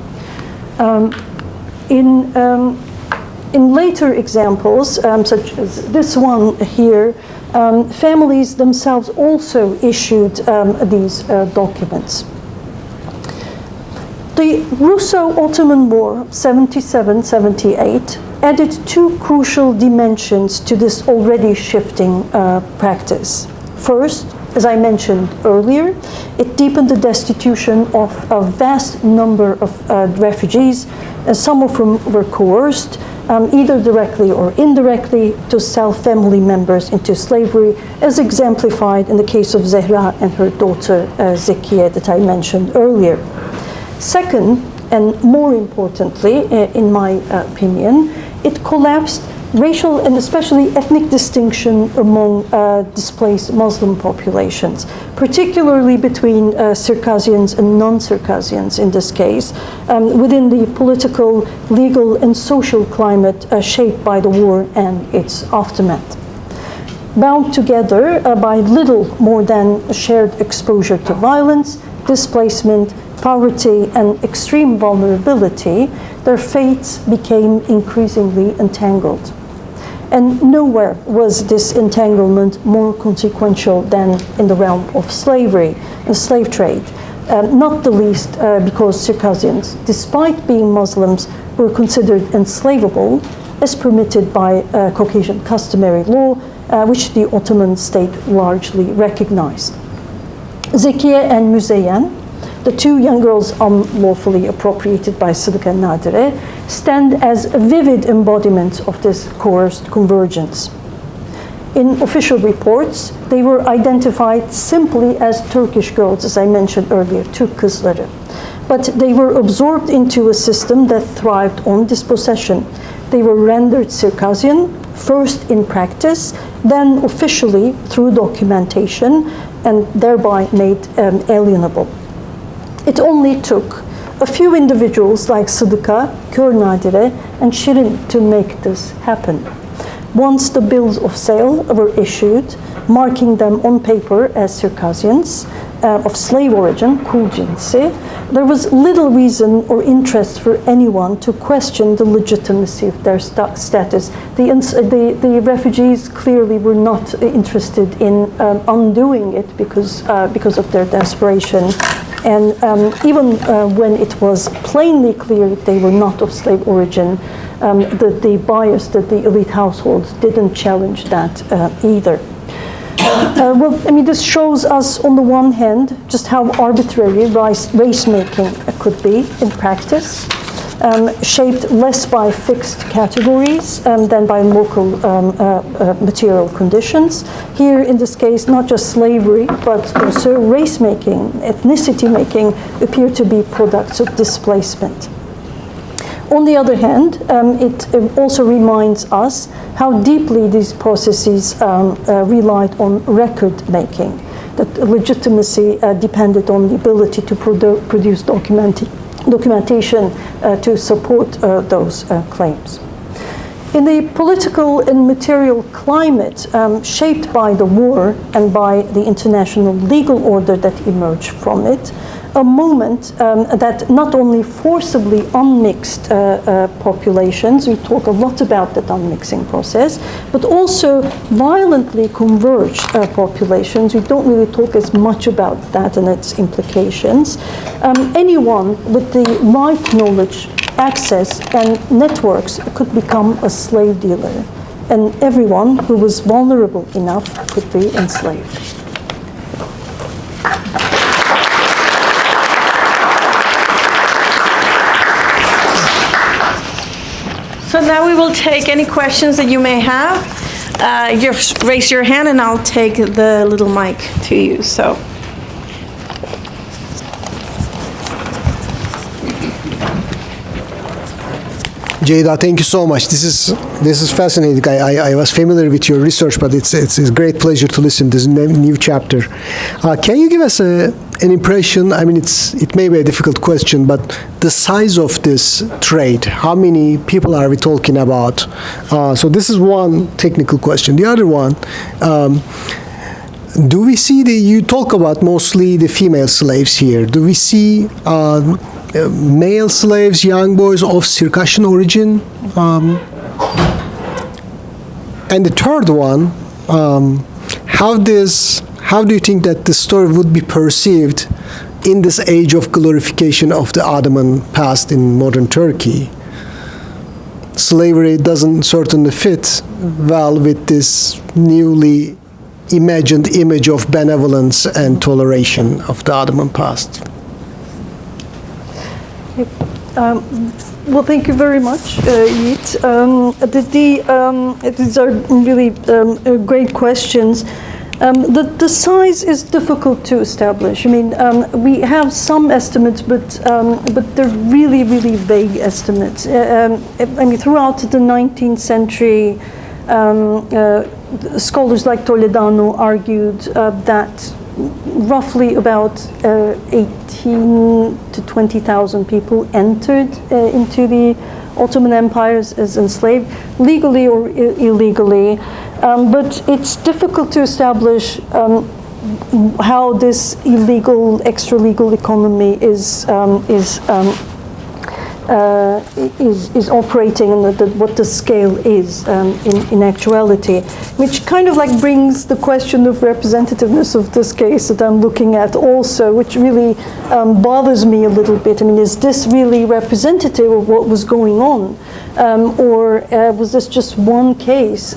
[SPEAKER 2] In later examples, such as this one here, families themselves also issued these documents. The Russo-Ottoman War, 77-78, added two crucial dimensions to this already shifting practice. First, as I mentioned earlier, it deepened the destitution of a vast number of refugees, some of whom were coerced, either directly or indirectly, to sell family members into slavery, as exemplified in the case of Zehra and her daughter Zekiye that I mentioned earlier. Second, and more importantly, in my opinion, it collapsed racial and especially ethnic distinction among displaced Muslim populations, particularly between Circassians and non-Circassians in this case, within the political, legal, and social climate shaped by the war and its aftermath. Bound together by little more than a shared exposure to violence, displacement, poverty, and extreme vulnerability, their fates became increasingly entangled. And nowhere was this entanglement more consequential than in the realm of slavery and slave trade, not the least because Circassians, despite being Muslims, were considered enslavable as permitted by Caucasian customary law, which the Ottoman state largely recognized. Zekiye and Müzeyyen, the two young girls unlawfully appropriated by Sıdıka and Nadire, stand as vivid embodiments of this coerced convergence. In official reports, they were identified simply as Turkish girls, as I mentioned earlier, Türk kızları. But they were absorbed into a system that thrived on dispossession. They were rendered Circassian, first in practice, then officially through documentation, and thereby made alienable. It only took a few individuals like Sıdıka, Kör Nadire, and Şirin to make this happen. Once the bills of sale were issued, marking them on paper as Circassians of slave origin, kul cinsi, there was little reason or interest for anyone to question the legitimacy of their status. The refugees clearly were not interested in undoing it because of their desperation. And even when it was plainly clear that they were not of slave origin, the bias that the elite households didn't challenge that either. Well, I mean, this shows us, on the one hand, just how arbitrary race-making could be in practice, shaped less by fixed categories than by local material conditions. Here, in this case, not just slavery, but also race-making, ethnicity-making appear to be products of displacement. On the other hand, it also reminds us how deeply these processes relied on record-making, that legitimacy depended on the ability to produce documentation to support those claims. In the political and material climate shaped by the war and by the international legal order that emerged from it, a moment that not only forcibly unmixed populations, we talk a lot about that unmixing process, but also violently converged populations. We don't really talk as much about that and its implications. Anyone with the right knowledge, access, and networks could become a slave dealer, and everyone who was vulnerable enough could be enslaved.
[SPEAKER 1] So now we will take any questions that you may have. Just raise your hand and I'll take the little mic to you. So.
[SPEAKER 3] Ceyda, thank you so much. This is fascinating. I was familiar with your research, but it's a great pleasure to listen to this new chapter. Can you give us an impression? I mean, it may be a difficult question, but the size of this trade. How many people are we talking about? So this is one technical question. The other one. Do we see you talk about mostly the female slaves here. Do we see male slaves, young boys of Circassian origin? And the third one, how do you think that the story would be perceived in this age of glorification of the Ottoman past in modern Turkey? Slavery doesn't certainly fit well with this newly imagined image of benevolence and toleration of the Ottoman past.
[SPEAKER 2] Well, thank you very much, Yiğit. These are really great questions. The size is difficult to establish. I mean, we have some estimates, but they're really, really vague estimates. I mean, throughout the 19th century, scholars like Toledano argued that roughly about 18 to 20,000 people entered into the Ottoman Empire as enslaved, legally or illegally. But it's difficult to establish how this illegal, extra-legal economy is operating, and what the scale is in actuality, which kind of like brings the question of representativeness of this case that I'm looking at also, which really bothers me a little bit. I mean, is this really representative of what was going on, or was this just one case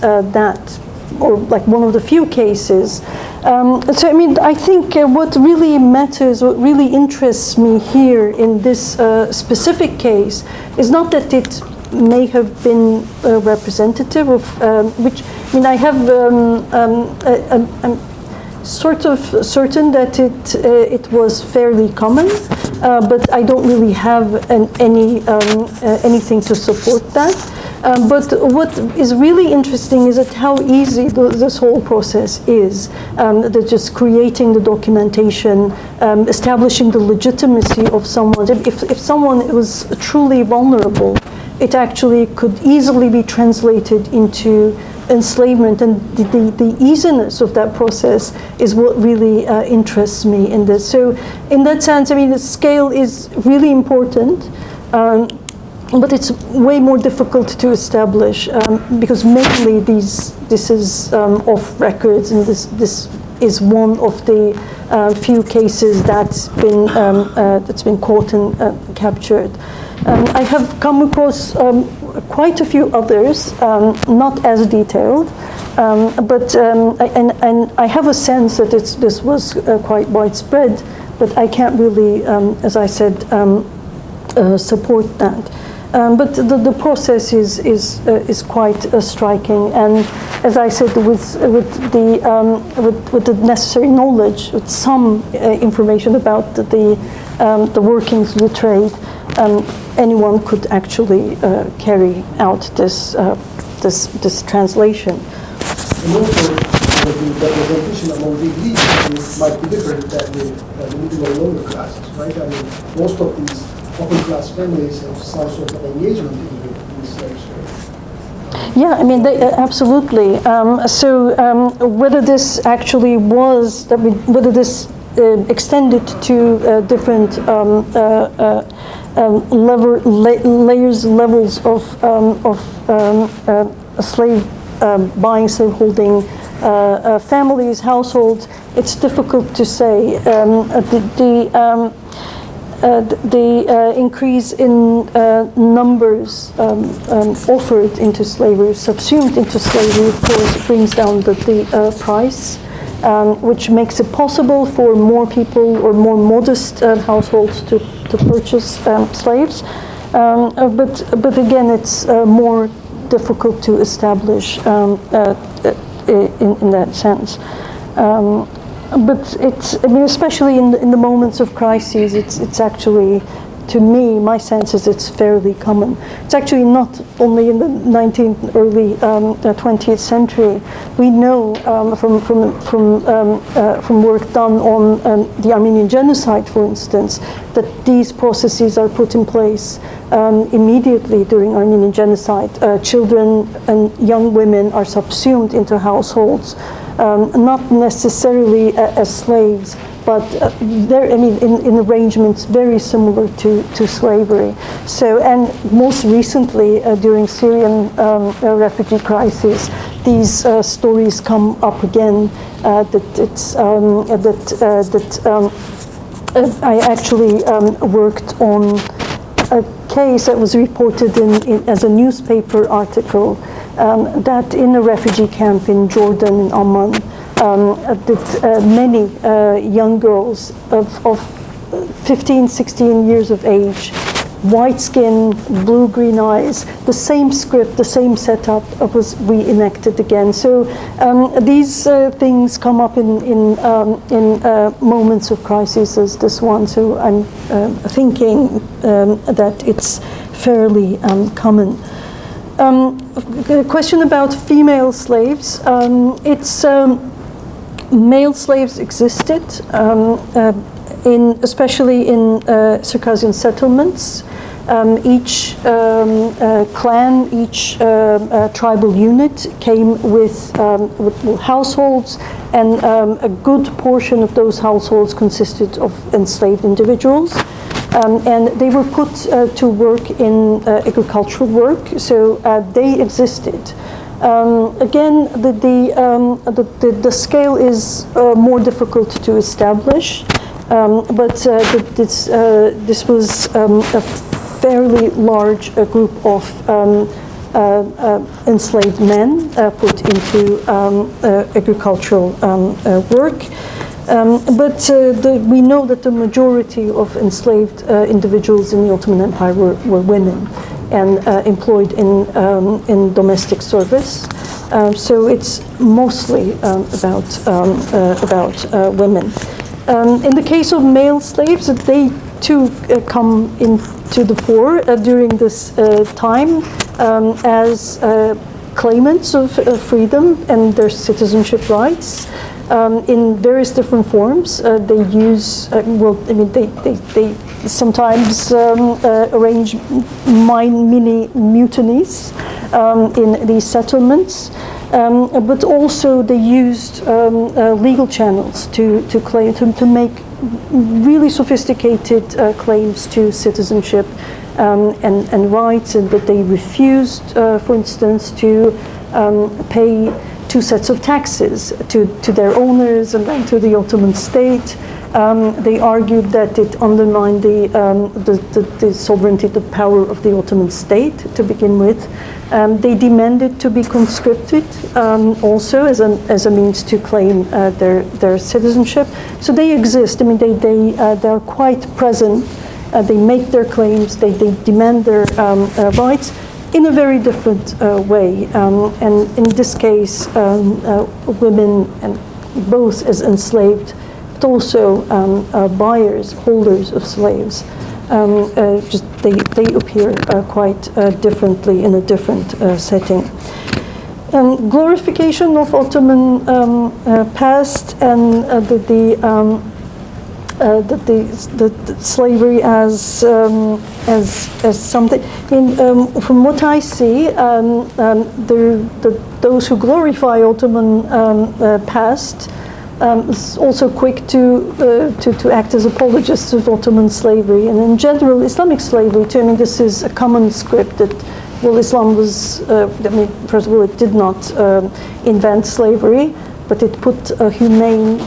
[SPEAKER 2] or like one of the few cases? So I mean, I think what really matters, what really interests me here in this specific case is not that it may have been representative of, which, I mean, I have, I'm sort of certain that it was fairly common, but I don't really have anything to support that. But what is really interesting is that how easy this whole process is. That just creating the documentation, establishing the legitimacy of someone. If someone was truly vulnerable, it actually could easily be translated into enslavement, and the easiness of that process is what really interests me in this. So in that sense, I mean, the scale is really important. But it's way more difficult to establish because mainly this is off records, and this is one of the few cases that's been caught and captured. I have come across quite a few others, not as detailed, but and I have a sense that this was quite widespread, but I can't really, as I said, support that. But the process is quite striking, and as I said, with the necessary knowledge, with some information about the workings of the trade, anyone could actually carry out this translation.
[SPEAKER 3] And also, the representation among the elite might be different than the middle or lower classes, right? I mean, most of these upper class families have some sort of engagement in slave trade.
[SPEAKER 2] Yeah, I mean, absolutely. So whether this actually was, whether this extended to different levels of buying, slaveholding families, households, it's difficult to say. The increase in numbers offered into slavery, subsumed into slavery, of course, brings down the price, which makes it possible for more people or more modest households to purchase slaves. But again, it's more difficult to establish in that sense. But it's, I mean, especially in the moments of crises, it's actually, to me, my sense is it's fairly common. It's actually not only in the 19th, early 20th century. We know from work done on the Armenian genocide, for instance, that these processes are put in place immediately during Armenian genocide. Children and young women are subsumed into households, not necessarily as slaves, but in arrangements very similar to slavery. So, and most recently during Syrian refugee crisis, these stories come up again. I actually worked on a case that was reported as a newspaper article that in a refugee camp in Jordan, in Amman, that many young girls of 15, 16 years of age, white skin, blue-green eyes, the same script, the same setup was reenacted again. So these things come up in moments of crisis as this one. So I'm thinking that it's fairly common. The question about female slaves, male slaves existed, especially in Circassian settlements. Each clan, each tribal unit came with households, and a good portion of those households consisted of enslaved individuals. And they were put to work in agricultural work, so they existed. Again, the scale is more difficult to establish, but this was a fairly large group of enslaved men put into agricultural work. But we know that the majority of enslaved individuals in the Ottoman Empire were women and employed in domestic service. So it's mostly about women. In the case of male slaves, they too come into the fore during this time as claimants of freedom and their citizenship rights. In various different forms, they use. They sometimes arrange mini mutinies in these settlements, but also they used legal channels to claim to make really sophisticated claims to citizenship and rights, and that they refused, for instance, to pay 2 sets of taxes to their owners and then to the Ottoman state. They argued that it undermined the sovereignty, the power of the Ottoman state to begin with. They demanded to be conscripted also as a means to claim their citizenship. So they exist. I mean, they are quite present. They make their claims. They demand their rights in a very different way. And in this case, women, and both as enslaved, but also buyers, holders of slaves, they appear quite differently in a different setting. Glorification of Ottoman past and the slavery as something. I mean, from what I see, those who glorify Ottoman past is also quick to act as apologists of Ottoman slavery, and in general Islamic slavery too. I mean, this is a common script that, well, Islam was. I mean, first of all, it did not invent slavery, but it put a humane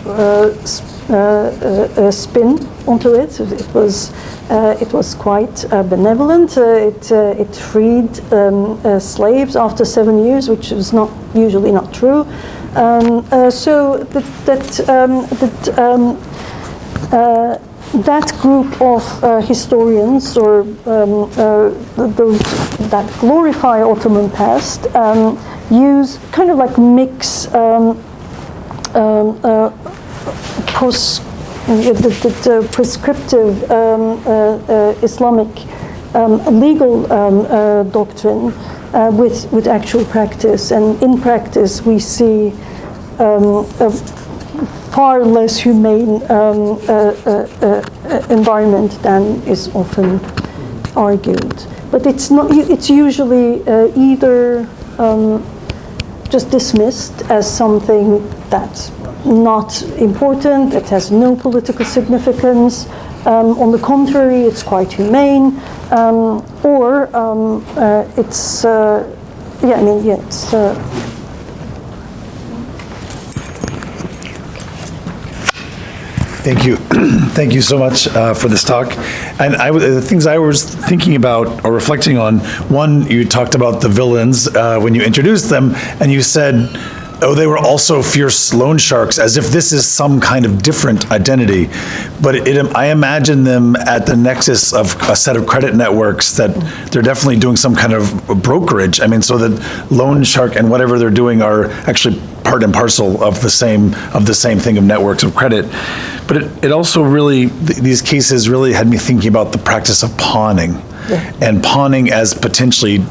[SPEAKER 2] spin onto it. It was quite benevolent. It freed slaves after 7 years, which was usually not true. So that group of historians, or those that glorify Ottoman past, use kind of like mix the prescriptive Islamic legal doctrine with actual practice, and in practice we see a far less humane environment than is often argued. But it's not. It's usually either just dismissed as something that's not important, that has no political significance. On the contrary, it's quite humane, or it's it's.
[SPEAKER 4] Thank you. Thank you so much for this talk. And the things I was thinking about or reflecting on, one, you talked about the villains when you introduced them, and you said, oh, they were also fierce loan sharks, as if this is some kind of different identity. But I imagine them at the nexus of a set of credit networks that they're definitely doing some kind of brokerage. I mean, so that loan shark and whatever they're doing are actually part and parcel of the same thing of networks of credit. But it also really, these cases really had me thinking about the practice of pawning, and pawning as potentially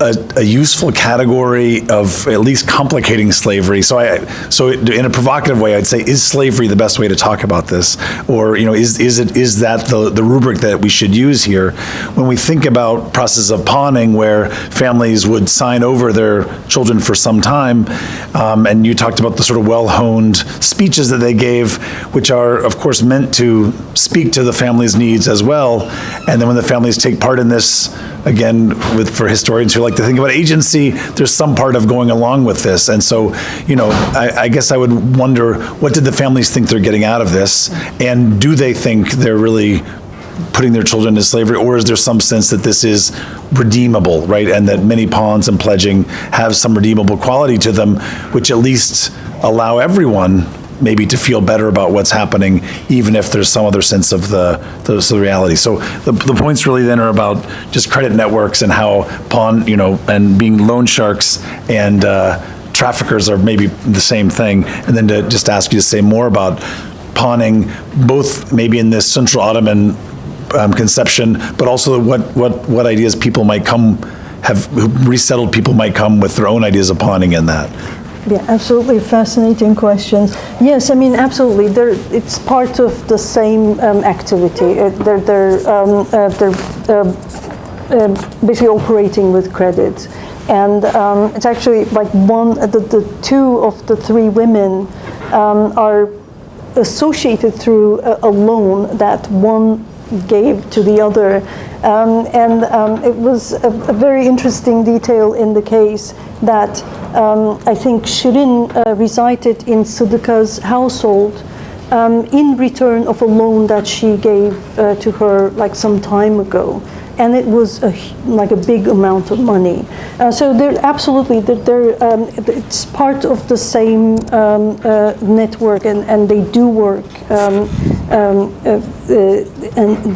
[SPEAKER 4] a useful category of at least complicating slavery. So in a provocative way, I'd say, is slavery the best way to talk about this? Or, is that the rubric that we should use here? When we think about process of pawning, where families would sign over their children for some time, and you talked about the sort of well-honed speeches that they gave, which are, of course, meant to speak to the family's needs as well. And then when the families take part in this, again, for historians who like to think about agency, there's some part of going along with this. And so, I guess I would wonder, what did the families think they're getting out of this? And do they think they're really putting their children into slavery, or is there some sense that this is redeemable, right? And that many pawns and pledging have some redeemable quality to them, which at least allow everyone maybe to feel better about what's happening, even if there's some other sense of the reality. So the points really then are about just credit networks and how pawn, and being loan sharks and traffickers are maybe the same thing. And then to just ask you to say more about pawning, both maybe in this Central Ottoman conception, but also what ideas people might resettled people might come with their own ideas of pawning in that.
[SPEAKER 2] Yeah, absolutely fascinating questions. Yes, absolutely. It's part of the same activity. They're basically operating with credit, and it's actually like the two of the three women are associated through a loan that one gave to the other, and it was a very interesting detail in the case that I think Shirin resided in Sıdıka's household in return of a loan that she gave to her like some time ago, and it was like a big amount of money. So it's part of the same network, and they do work, and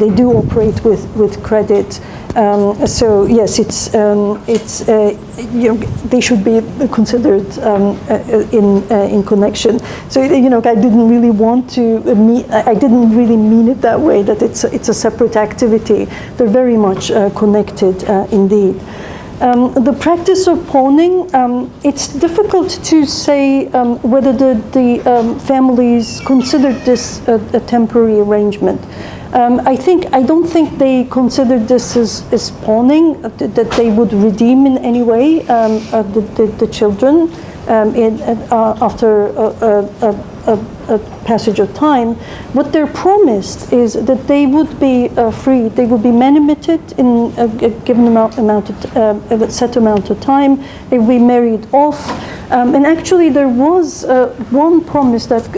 [SPEAKER 2] they do operate with credit. So yes, they should be considered in connection. So I didn't really want to I didn't really mean it that way, that it's a separate activity. They're very much connected indeed. The practice of pawning, it's difficult to say whether the families considered this a temporary arrangement. I don't think they considered this as pawning, that they would redeem in any way the children after a passage of time. What they're promised is that they would be free, they would be manumitted in a given a set amount of time, they would be married off. And actually there was one promise that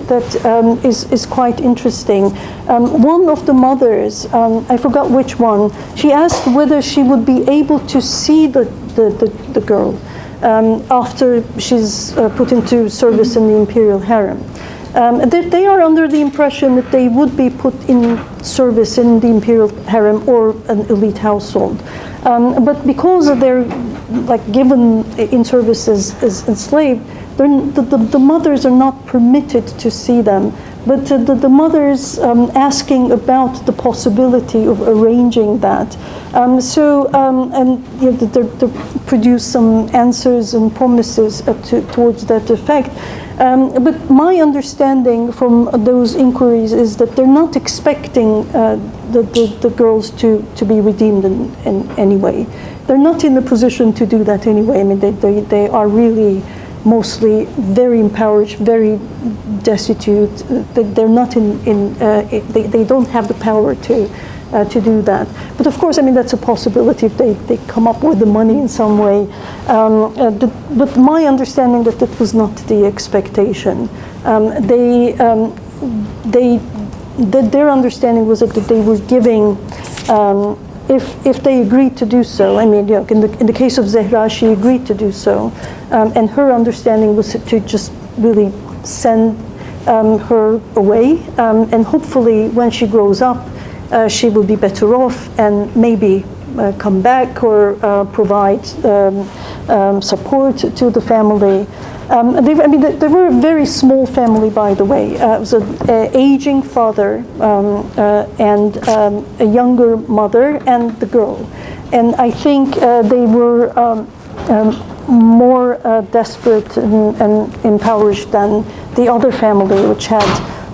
[SPEAKER 2] is quite interesting. One of the mothers, I forgot which one, she asked whether she would be able to see the girl after she's put into service in the imperial harem. They are under the impression that they would be put in service in the imperial harem or an elite household. But because they're given in service as enslaved, the mothers are not permitted to see them. But the mothers asking about the possibility of arranging that. They produce some answers and promises towards that effect. But my understanding from those inquiries is that they're not expecting the girls to be redeemed in any way. They're not in a position to do that anyway. They are really mostly very impoverished, very destitute. They're not they don't have the power to do that. But of course, that's a possibility if they come up with the money in some way. But my understanding that was not the expectation. Their understanding was that they were giving. If they agreed to do so, in the case of Zehra, she agreed to do so, and her understanding was to just really send her away, and hopefully when she grows up, she will be better off and maybe come back or provide support to the family. They were a very small family, by the way. It was an aging father and a younger mother and the girl. And I think they were more desperate and impoverished than the other family, which had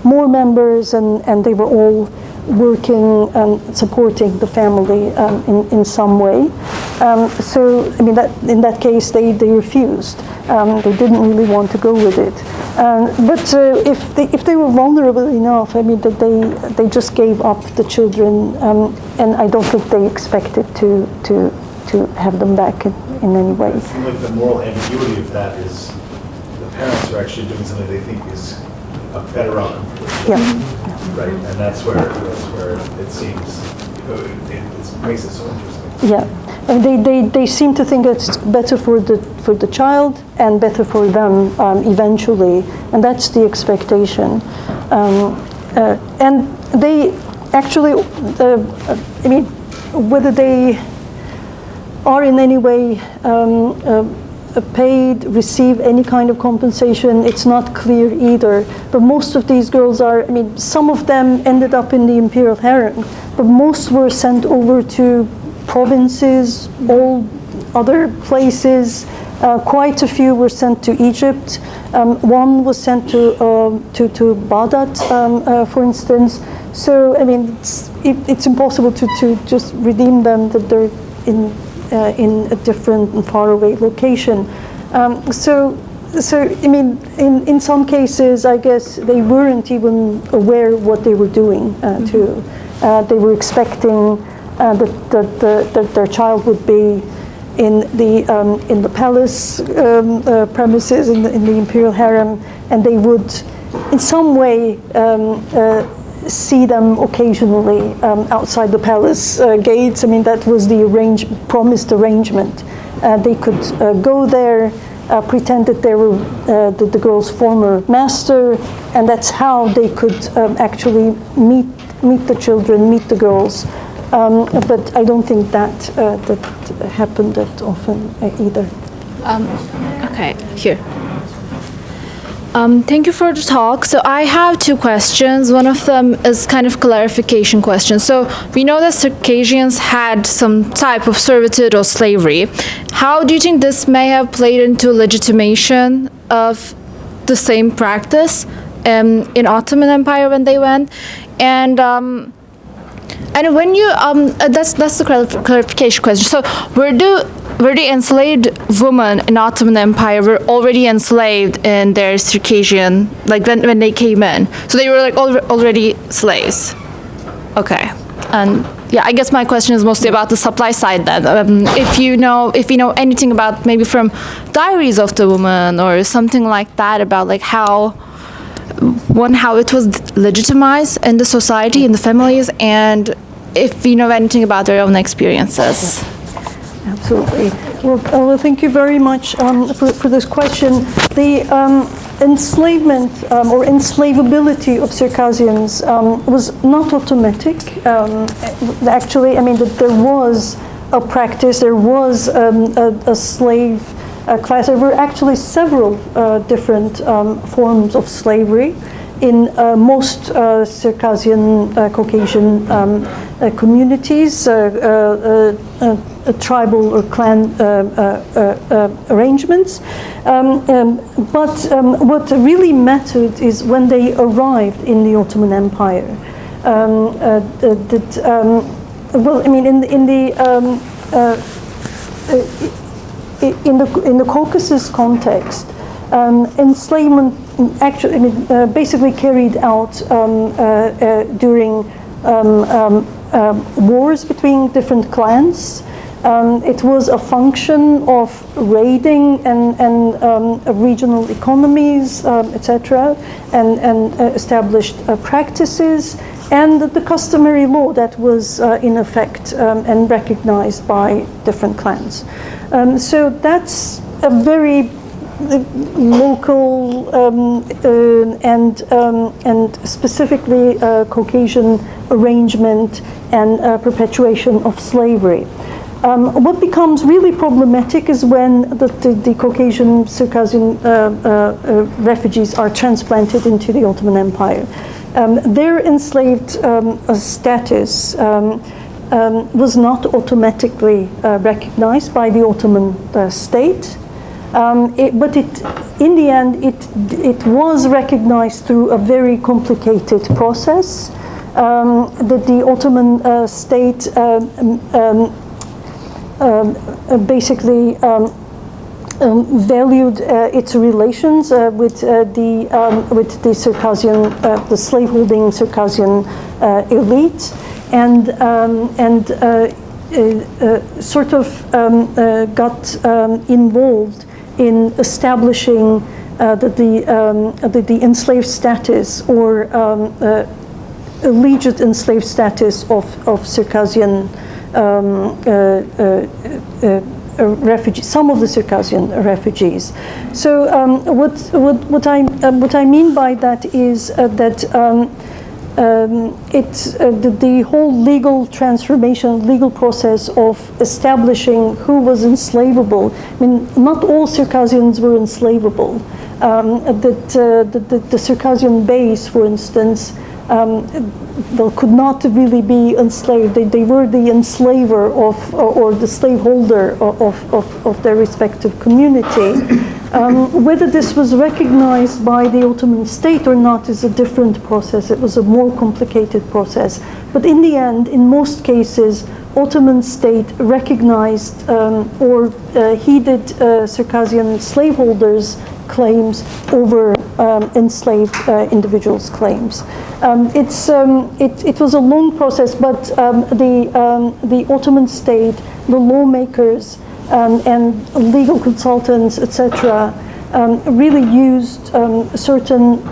[SPEAKER 2] more members, and they were all working and supporting the family in some way. So, I mean, in that case, they refused. They didn't really want to go with it. But if they were vulnerable enough, I mean, that they just gave up the children, and I don't think they expected to have them back in any way.
[SPEAKER 4] I feel like the moral ambiguity of that is the parents are actually doing something they think is a better outcome for the children.
[SPEAKER 2] Yeah.
[SPEAKER 4] Right, and that's where it seems, it makes it so interesting.
[SPEAKER 2] Yeah, and they seem to think it's better for the child and better for them eventually, and that's the expectation. And they actually, I mean, whether they are in any way paid, receive any kind of compensation, it's not clear either. But most of these girls are, I mean, some of them ended up in the imperial harem, but most were sent over to provinces, all other places. Quite a few were sent to Egypt. One was sent to Baghdad, for instance. So, I mean, it's impossible to just redeem them, that they're in a different and faraway location. So I mean, in some cases, I guess they weren't even aware what they were doing too. They were expecting that their child would be in the palace premises, in the imperial harem, and they would, in some way, see them occasionally outside the palace gates. I mean, that was the promised arrangement. They could go there, pretend that they were the girl's former master, and that's how they could actually meet the children, meet the girls. But I don't think that happened that often either.
[SPEAKER 5] Okay, here. Thank you for the talk. So I have two questions. One of them is kind of clarification question. So we know that Circassians had some type of servitude or slavery. How do you think this may have played into legitimation of the same practice in Ottoman Empire when they went? And when you that's the clarification question. So were the enslaved women in Ottoman Empire were already enslaved in their Circassian, like when they came in? So they were like already slaves. Okay. And yeah, I guess my question is mostly about the supply side then. If you know anything about maybe from diaries of the woman or something like that about like how it was legitimized in the society, in the families, and if you know anything about their own experiences.
[SPEAKER 2] Absolutely. Well, thank you very much for this question. The enslavement or enslavability of Circassians was not automatic. Actually, I mean, that there was a practice, there was a slave class. There were actually several different forms of slavery in most Circassian Caucasian communities, tribal or clan arrangements. But what really mattered is when they arrived in the Ottoman Empire. Well, I mean, in the Caucasus context, enslavement actually, I mean, basically carried out during wars between different clans. It was a function of raiding and regional economies, etc., and established practices, and the customary law that was in effect and recognized by different clans. So that's a very local and specifically Caucasian arrangement and perpetuation of slavery. What becomes really problematic is when the Caucasian Circassian refugees are transplanted into the Ottoman Empire. Their enslaved status was not automatically recognized by the Ottoman state. But in the end, it was recognized through a very complicated process that the Ottoman state basically valued its relations with the Circassian, the slaveholding Circassian elite, and sort of got involved in establishing the enslaved status or alleged enslaved status of Circassian refugees, some of the Circassian refugees. So what I mean by that is that the whole legal transformation, legal process of establishing who was enslavable. I mean, not all Circassians were enslavable. The Circassian base, for instance, could not really be enslaved. They were the enslaver or the slaveholder of their respective community. Whether this was recognized by the Ottoman state or not is a different process. It was a more complicated process. But in the end, in most cases, Ottoman state recognized or heeded Circassian slaveholders' claims over enslaved individuals' claims. It was a long process, but the Ottoman state, the lawmakers, and legal consultants, etc., really used certain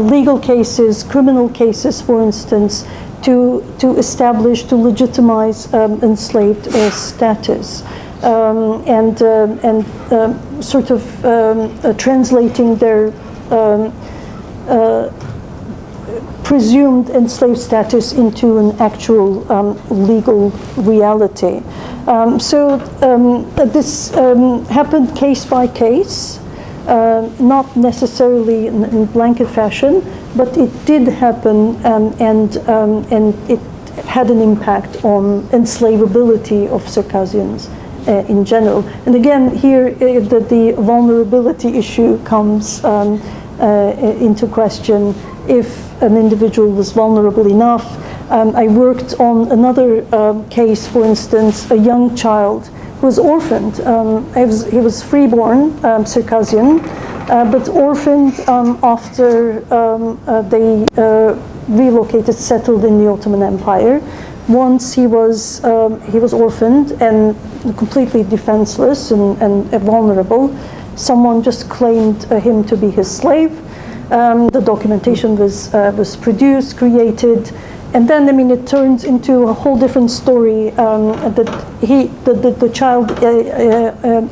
[SPEAKER 2] legal cases, criminal cases, for instance, to establish, to legitimize enslaved status, and sort of translating their presumed enslaved status into an actual legal reality. This happened case by case, not necessarily in blanket fashion, but it did happen, and it had an impact on enslavability of Circassians in general. And again, here the vulnerability issue comes into question. If an individual was vulnerable enough. I worked on another case, for instance, a young child who was orphaned. He was freeborn Circassian, but orphaned after they relocated, settled in the Ottoman Empire. Once he was orphaned and completely defenseless and vulnerable, someone just claimed him to be his slave. The documentation was produced, created, and then it turns into a whole different story. That the child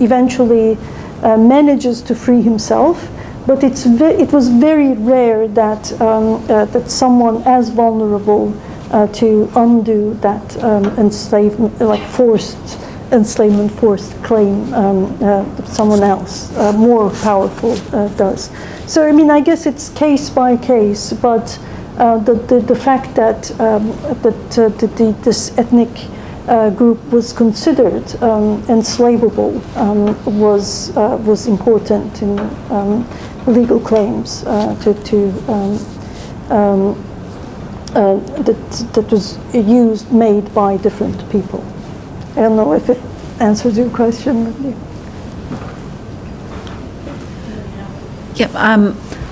[SPEAKER 2] eventually manages to free himself, but it was very rare that that someone as vulnerable to undo that enslavement, like forced enslavement, forced claim, someone else more powerful does. So I guess it's case by case, but the fact that this ethnic group was considered enslavable was important in legal claims that was made by different people. I don't know if it answers your question.
[SPEAKER 6] Yep.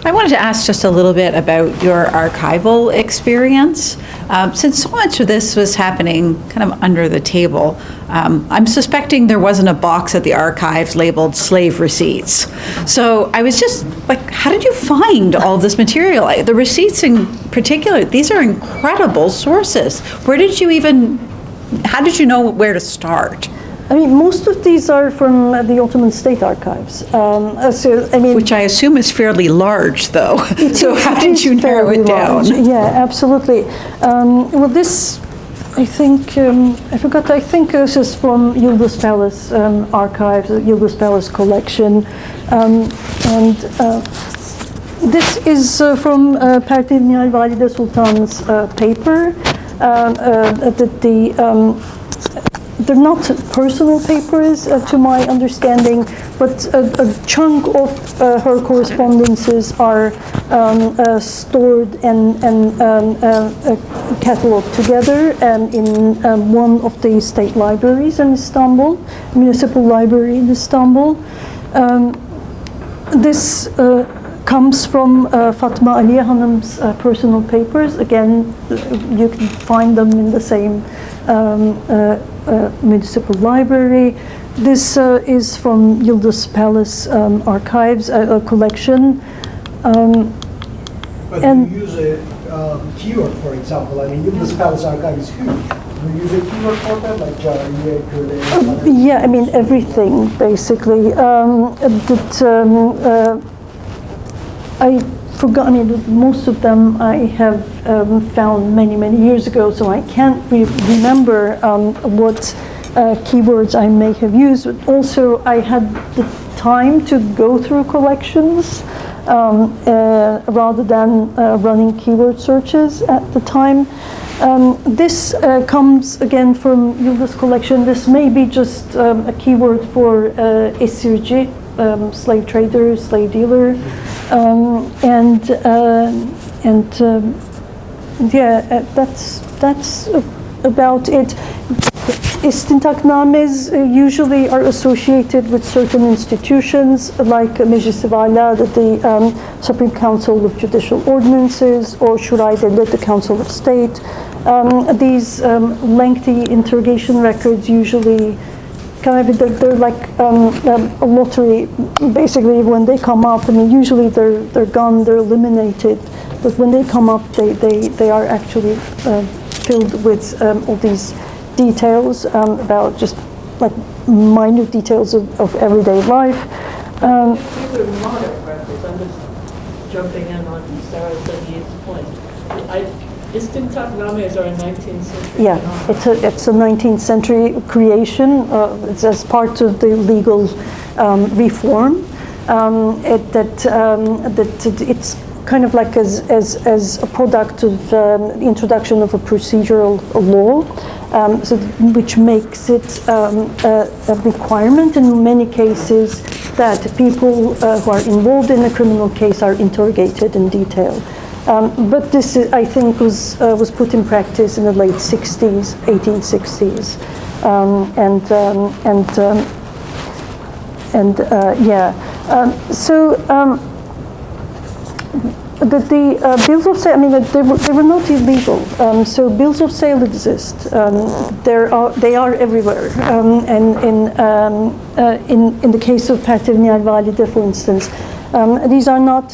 [SPEAKER 6] I wanted to ask just a little bit about your archival experience. Since so much of this was happening kind of under the table, I'm suspecting there wasn't a box at the archives labeled slave receipts. So I was just like, how did you find all this material? The receipts in particular, these are incredible sources. How did you know where to start?
[SPEAKER 2] Most of these are from the Ottoman State Archives.
[SPEAKER 6] Which I assume is fairly large, though. So how did you narrow it down?
[SPEAKER 2] Yeah, absolutely. Well, this, I think, I forgot, I think this is from Yıldız Palace Archives, Yıldız Palace collection. This is from Pertevniyal Valide Sultan's paper. they're not personal papers, to my understanding, but a chunk of her correspondences are stored and catalogued together in one of the state libraries in Istanbul, municipal library in Istanbul. This comes from Fatma Aliye Hanım's personal papers. Again, you can find them in the same municipal library. This is from Yıldız Palace Archives, a collection.
[SPEAKER 3] But
[SPEAKER 2] and
[SPEAKER 3] you use a keyword, for example. I mean, Yıldız Palace Archive is huge. Do you use a keyword for that, like Jariye, Kurde?
[SPEAKER 2] yeah, I mean everything basically. I forgot. I mean, most of them I have found many years ago, so I can't remember what keywords I may have used. But also, I had the time to go through collections rather than running keyword searches at the time. This comes again from Yıldız collection. This may be just a keyword for esirci, slave trader, slave dealer, that's about it. İstintaknames usually are associated with certain institutions like Meclis-i Vala, the Supreme Council of Judicial Ordinances, or Şuray Devlet, the Council of State. These lengthy interrogation records usually they're like a lottery. Basically, when they come up, I mean, usually they're gone, they're eliminated. But when they come up, they are actually filled with all these details about just like minute details of everyday life.
[SPEAKER 7] These are modern records. I'm just jumping in on Sarah Zani's point. Istintaknames are a 19th century.
[SPEAKER 2] Yeah, it's a 19th century creation. It's as part of the legal reform. It's kind of like as a product of the introduction of a procedural law, which makes it a requirement in many cases that people who are involved in a criminal case are interrogated in detail. But this, I think, was put in practice in the late 60s, 1860s, the bills of sale, I mean, they were not illegal. So bills of sale exist. They are everywhere. And in the case of Pertevniyal Valide, for instance, these are not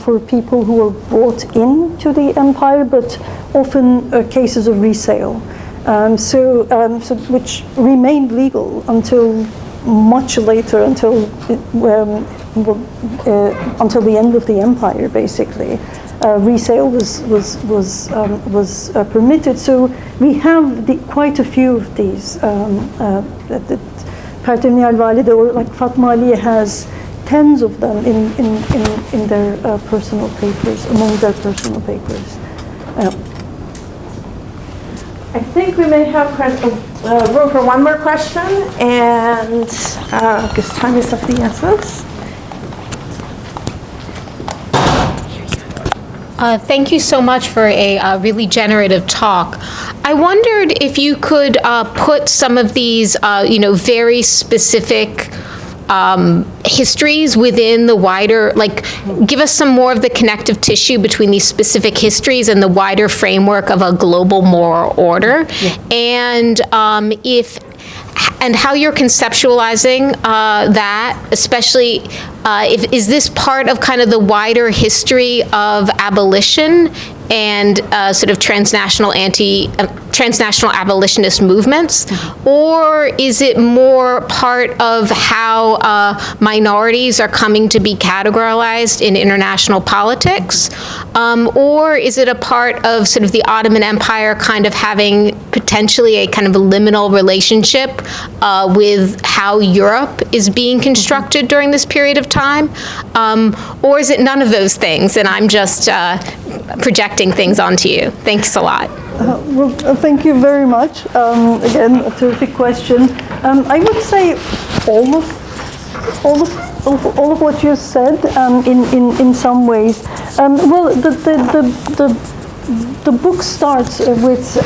[SPEAKER 2] for people who were brought into the empire, but often cases of resale. So which remained legal until much later, until the end of the empire, basically. Resale was permitted. So we have quite a few of these. Pertevniyal Valide, or like Fatma Aliye, has tens of them in their personal papers, among their personal papers.
[SPEAKER 1] I think we may have room for one more question, and because time is of the essence.
[SPEAKER 8] Thank you so much for a really generative talk. I wondered if you could put some of these, very specific histories within the wider, like give us some more of the connective tissue between these specific histories and the wider framework of a global moral order, and how you're conceptualizing that, especially is this part of kind of the wider history of abolition and sort of transnational abolitionist movements, or is it more part of how minorities are coming to be categorized in international politics, or is it a part of sort of the Ottoman Empire kind of having potentially a kind of a liminal relationship with how Europe is being constructed during this period of time, or is it none of those things and I'm just projecting things onto you? Thanks a lot.
[SPEAKER 2] Thank you very much. Again, a terrific question. I would say all of what you said in some ways. Well, the book starts with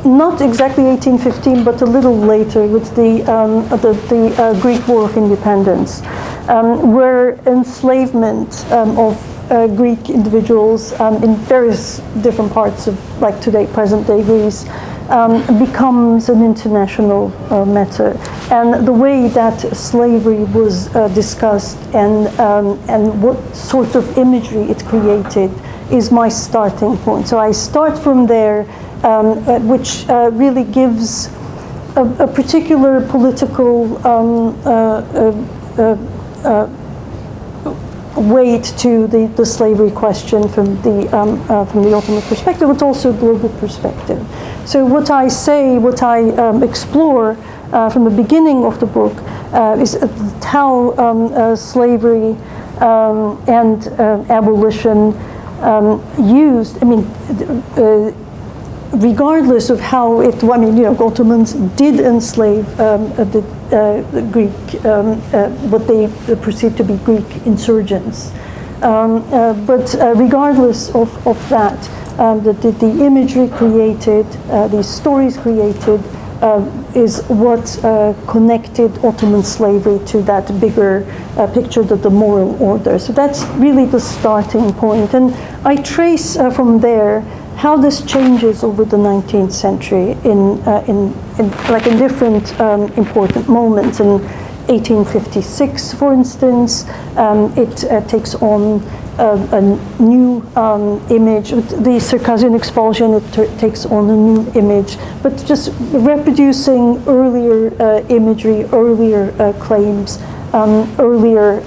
[SPEAKER 2] not exactly 1815, but a little later with the Greek War of Independence, where enslavement of Greek individuals in various different parts of, like today, present-day Greece, becomes an international matter. And the way that slavery was discussed and what sort of imagery it created is my starting point. So I start from there, which really gives a particular political weight to the slavery question from the Ottoman perspective, but also global perspective. So what I say, what I explore from the beginning of the book is how slavery and abolition used, I mean, regardless of how it, I mean, you know, Ottomans did enslave the Greek, what they perceived to be Greek insurgents. But regardless of that, the imagery created, these stories created, is what connected Ottoman slavery to that bigger picture, the moral order. So that's really the starting point. And I trace from there how this changes over the 19th century in different important moments. In 1856, for instance, it takes on a new image. The Circassian expulsion, it takes on a new image, but just reproducing earlier imagery, earlier claims, earlier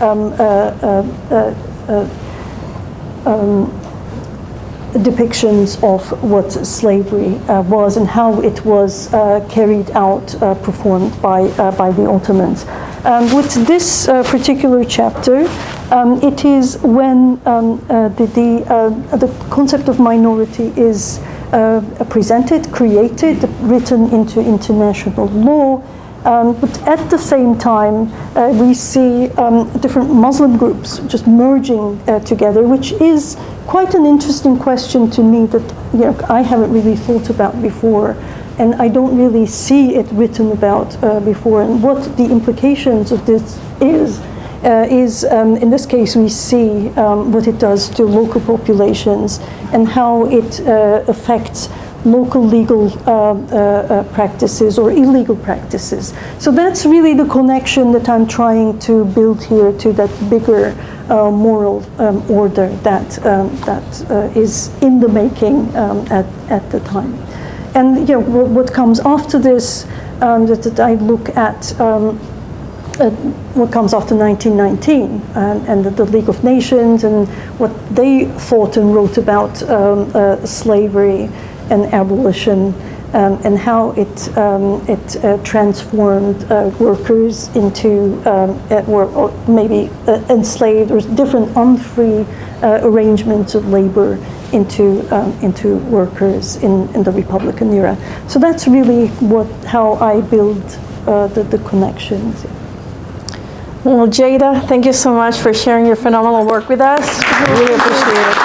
[SPEAKER 2] depictions of what slavery was and how it was carried out, performed by the Ottomans. With this particular chapter, it is when the concept of minority is presented, created, written into international law. But at the same time, we see different Muslim groups just merging together, which is quite an interesting question to me that, you know, I haven't really thought about before, and I don't really see it written about before. And what the implications of this is in this case, we see what it does to local populations and how it affects local legal practices or illegal practices. So that's really the connection that I'm trying to build here to that bigger moral order that is in the making at the time. And, you know, what comes after this, that I look at what comes after 1919 and the League of Nations and what they thought and wrote about slavery and abolition, and how it transformed workers into, or maybe enslaved or different unfree arrangements of labor into workers in the Republican era. So that's really how I build the connections.
[SPEAKER 1] Well, Ceyda, thank you so much for sharing your phenomenal work with us. I really appreciate it.